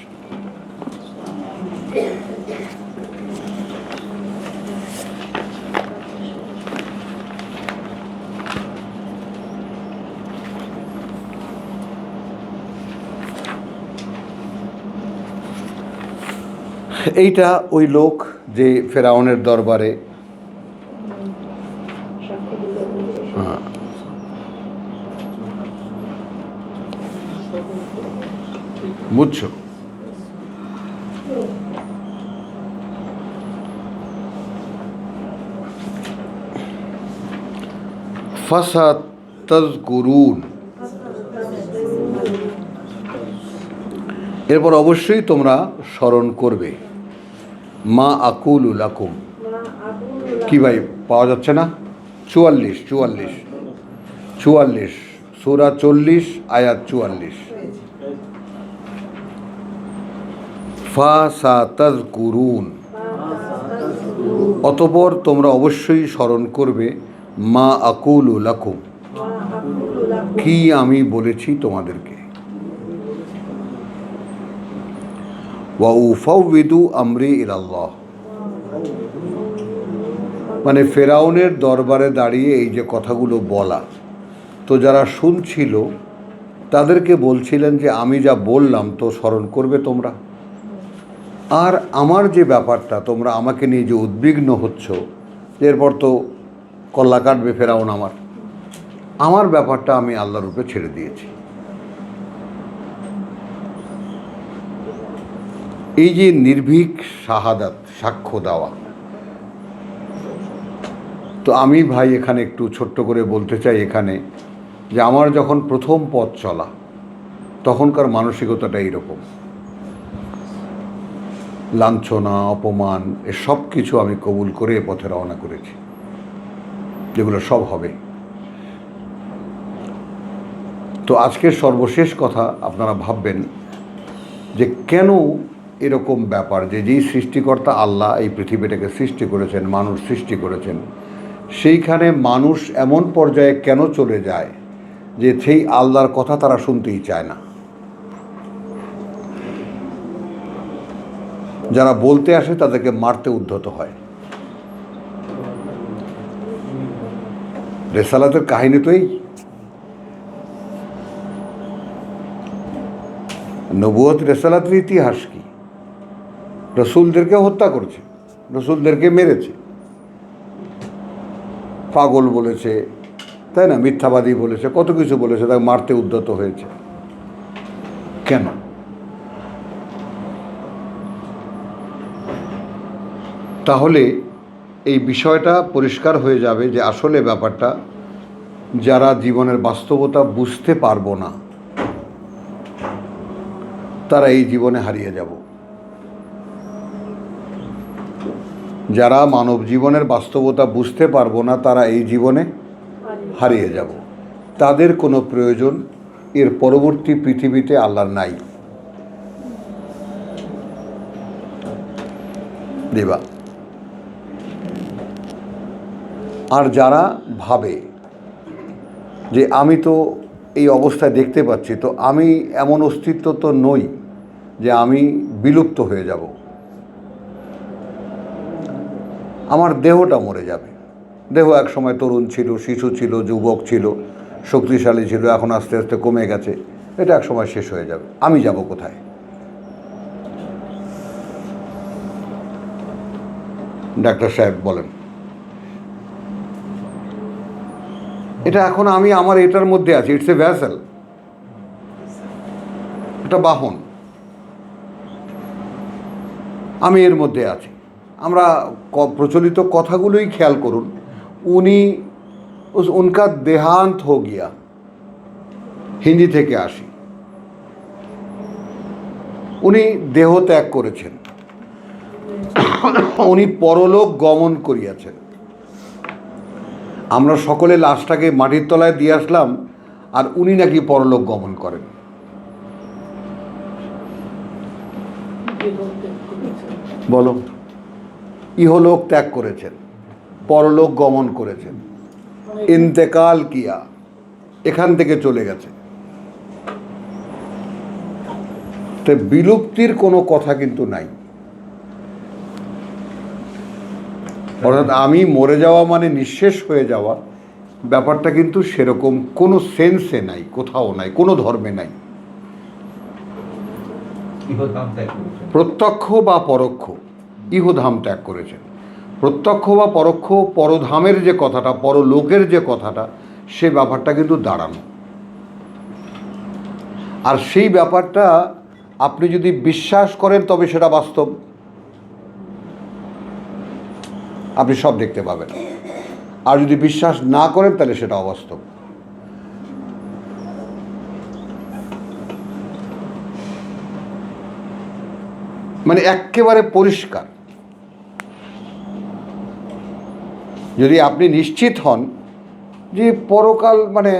[SPEAKER 1] এইটা ওই লোক যে ফেরাউনের দরবারে, হ্যাঁ, বুঝছো, ফাসাতাযকুরুন, এরপর অবশ্যই তোমরা স্মরণ করবে, মা আকুলু লাকুম, কি ভাই পাওয়া যাচ্ছে না? 44 সূরা 40 আয়াত 44। ফাসাতাযকুরুন, অতঃপর তোমরা অবশ্যই স্মরণ করবে, মা আকুলু লাকুম, কি আমি বলেছি তোমাদেরকে। ওয়া উফাউযিদু আমরি ইলাল্লাহ, মানে ফেরাউনের দরবারে দাঁড়িয়ে এই যে কথাগুলো বলা, তো যারা শুনছিল তাদেরকে বলছিলেন যে আমি যা বললাম তো স্মরণ করবে তোমরা, আর আমার যে ব্যাপারটা তোমরা আমাকে নিয়ে যে উদ্বিগ্ন হচ্ছ, এরপর তো কল্লা কাটবে ফেরাউন, আমার ব্যাপারটা আমি আল্লাহর রূপে ছেড়ে দিয়েছি। এই যে নির্ভীক শাহাদাত, সাক্ষ্য দেওয়া, তো আমি ভাই এখানে একটু ছোট্ট করে বলতে চাই এখানে, যে আমার যখন প্রথম পথ চলা, তখনকার মানসিকতাটা এইরকম, লাঞ্ছনা, অপমান, এসব কিছু আমি কবুল করে এ পথে রওনা করেছি, যেগুলো সব হবে। তো আজকের সর্বশেষ কথা আপনারা ভাববেন যে কেন এরকম ব্যাপার, যে যেই সৃষ্টিকর্তা আল্লাহ এই পৃথিবীটাকে সৃষ্টি করেছেন, মানুষ সৃষ্টি করেছেন, সেইখানে মানুষ এমন পর্যায়ে কেন চলে যায় যে সেই আল্লাহর কথা তারা শুনতেই চায় না। যারা বলতে আসে তাদেরকে মারতে উদ্ধত হয়। রেসালাতের কাহিনী তো এই, নবুয়ত রেসালাতের ইতিহাস কি, রসুলদেরকে হত্যা করেছে, রসুলদেরকে মেরেছে, পাগল বলেছে, তাই না, মিথ্যাবাদী বলেছে, কত কিছু বলেছে, তাকে মারতে উদ্যত হয়েছে। কেন? তাহলে এই বিষয়টা পরিষ্কার হয়ে যাবে যে আসলে ব্যাপারটা, যারা জীবনের বাস্তবতা বুঝতে পারবো না তারা এই জীবনে হারিয়ে যাব। যারা মানব জীবনের বাস্তবতা বুঝতে পারবো না, তারা এই জীবনে হারিয়ে যাব। তাদের কোনো প্রয়োজন এর পরবর্তী পৃথিবীতে আল্লাহর নাই। দেবা। আর যারা ভাবে যে আমি তো এই অবস্থায় দেখতে পাচ্ছি, তো আমি এমন অস্তিত্ব তো নই যে আমি বিলুপ্ত হয়ে যাব, আমার দেহটা মরে যাবে। দেহ এক সময় তরুণ ছিল, শিশু ছিল, যুবক ছিল, শক্তিশালী ছিল, এখন আস্তে আস্তে কমে গেছে, এটা এক সময় শেষ হয়ে যাবে। আমি যাব কোথায়? ডাক্তার সাহেব বলেন। এটা এখন আমি আমার এটার মধ্যে আছি, ইটস এ ভ্যাসেল, এটা বাহন, আমি এর মধ্যে আছি। আমরা প্রচলিত কথাগুলোই খেয়াল করুন। উনকা দেহান্ত হো গিয়া, হিন্দি থেকে আসি, উনি দেহ ত্যাগ করেছেন, উনি পরলোক গমন করিয়াছেন। আমরা সকলে লাশটাকে মাটির তলায় দিয়ে আসলাম, আর উনি নাকি পরলোক গমন করেন। বলো, ইহলোক ত্যাগ করেছেন, পরলোক গমন করেছেন, ইন্তেকাল কিয়া, এখান থেকে চলে গেছে। তো বিলুপ্তির কোনো কথা কিন্তু নাই। অর্থাৎ আমি মরে যাওয়া মানে নিঃশেষ হয়ে যাওয়া, ব্যাপারটা কিন্তু সেরকম কোনো সেন্সে নাই, কোথাও নাই, কোনো ধর্মে নাই। প্রত্যক্ষ বা পরোক্ষ ইহধাম ত্যাগ করেছেন। প্রত্যক্ষ বা পরোক্ষ পরধামের যে কথাটা, পরলোকের যে কথাটা, সে ব্যাপারটা কিন্তু দাঁড়ানো। আর সেই ব্যাপারটা আপনি যদি বিশ্বাস করেন তবে সেটা বাস্তব, আপনি সব দেখতে পাবেন। আর যদি বিশ্বাস না করেন তাহলে সেটা অবাস্তব। মানে একেবারে পরিষ্কার। যদি আপনি নিশ্চিত হন যে পরকাল, মানে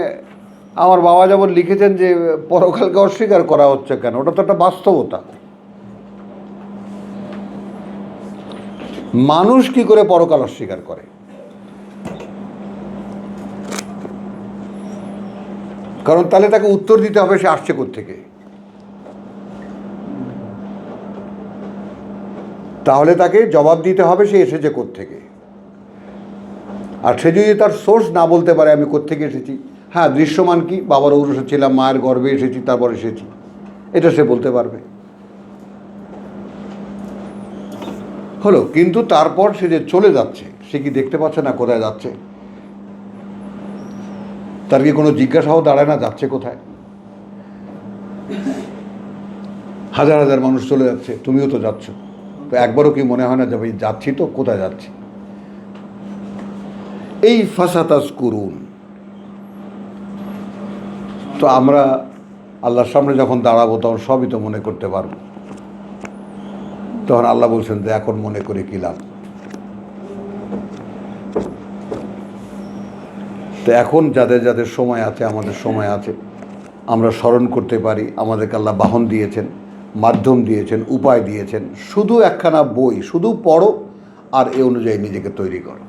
[SPEAKER 1] আমার বাবা যেমন লিখেছেন যে পরকালকে অস্বীকার করা হচ্ছে কেন, ওটা তো একটা বাস্তবতা। মানুষ কি করে পরকাল অস্বীকার করে? কারণ তাহলে তাকে উত্তর দিতে হবে সে আসছে কোত্থেকে। তাহলে তাকে জবাব দিতে হবে সে এসেছে কোত্থেকে। আর সে যদি তার সোর্স না বলতে পারে আমি কোত্থেকে এসেছি, হ্যাঁ দৃশ্যমান কি, বাবার ঔরসে ছিলাম, মায়ের গর্ভে এসেছি, তারপর এসেছি, এটা সে বলতে পারবে। হলো, কিন্তু তারপর সে যে চলে যাচ্ছে, সে কি দেখতে পাচ্ছে না কোথায় যাচ্ছে? তার কি কোনো জিজ্ঞাসাও দাঁড়ায় না যাচ্ছে কোথায়? হাজার হাজার মানুষ চলে যাচ্ছে, তুমিও তো যাচ্ছ, তো একবারও কি মনে হয় না যে ভাই যাচ্ছি তো কোথায় যাচ্ছি? এই ফাসাতাস করুন। তো আমরা আল্লাহর সামনে যখন দাঁড়াবো তখন সবই তো মনে করতে পারবো। তখন আল্লাহ বলছেন যে এখন মনে করে কি লাভ? তো এখন যাদের যাদের সময় আছে, আমাদের সময় আছে, আমরা স্মরণ করতে পারি। আমাদেরকে আল্লাহ বাহন দিয়েছেন, মাধ্যম দিয়েছেন, উপায় দিয়েছেন। শুধু একখানা বই, শুধু পড়ো আর এ অনুযায়ী নিজেকে তৈরি করো।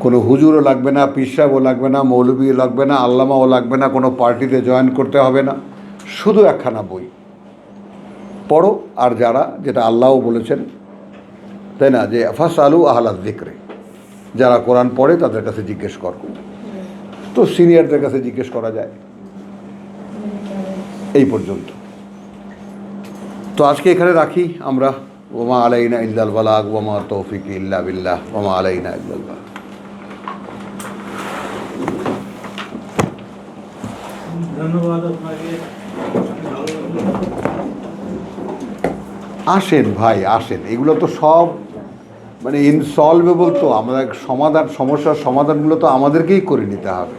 [SPEAKER 1] কোনো হুজুরও লাগবে না, পীর সাহেবও লাগবে না, মৌলবীও লাগবে না, আল্লামাও লাগবে না, কোনো পার্টিতে জয়েন করতে হবে না। শুধু একখানা বই পড়ো। আর যারা, যেটা আল্লাহও বলেছেন তাই না, যে ফাসআলু আহলা যিকরি, যারা কোরআন পড়ে তাদের কাছে জিজ্ঞেস করো। তো সিনিয়রদের কাছে জিজ্ঞেস করা যায়। এই পর্যন্ত। তো আজকে এখানে রাখি আমরা। ওমা আলাইনা ইল্লাল বালাগ ওমা তৌফিক ইল্লা বিল্লাহ ওমা আলাইনা ইল্লাল বালাগ।
[SPEAKER 4] ধন্যবাদ আপনাকে।
[SPEAKER 1] আসেন ভাই, আসেন। এগুলো তো সব মানে ইনসলভেবল। তো আমাদের সমস্যার সমাধানগুলো তো আমাদেরকেই করে নিতে হবে।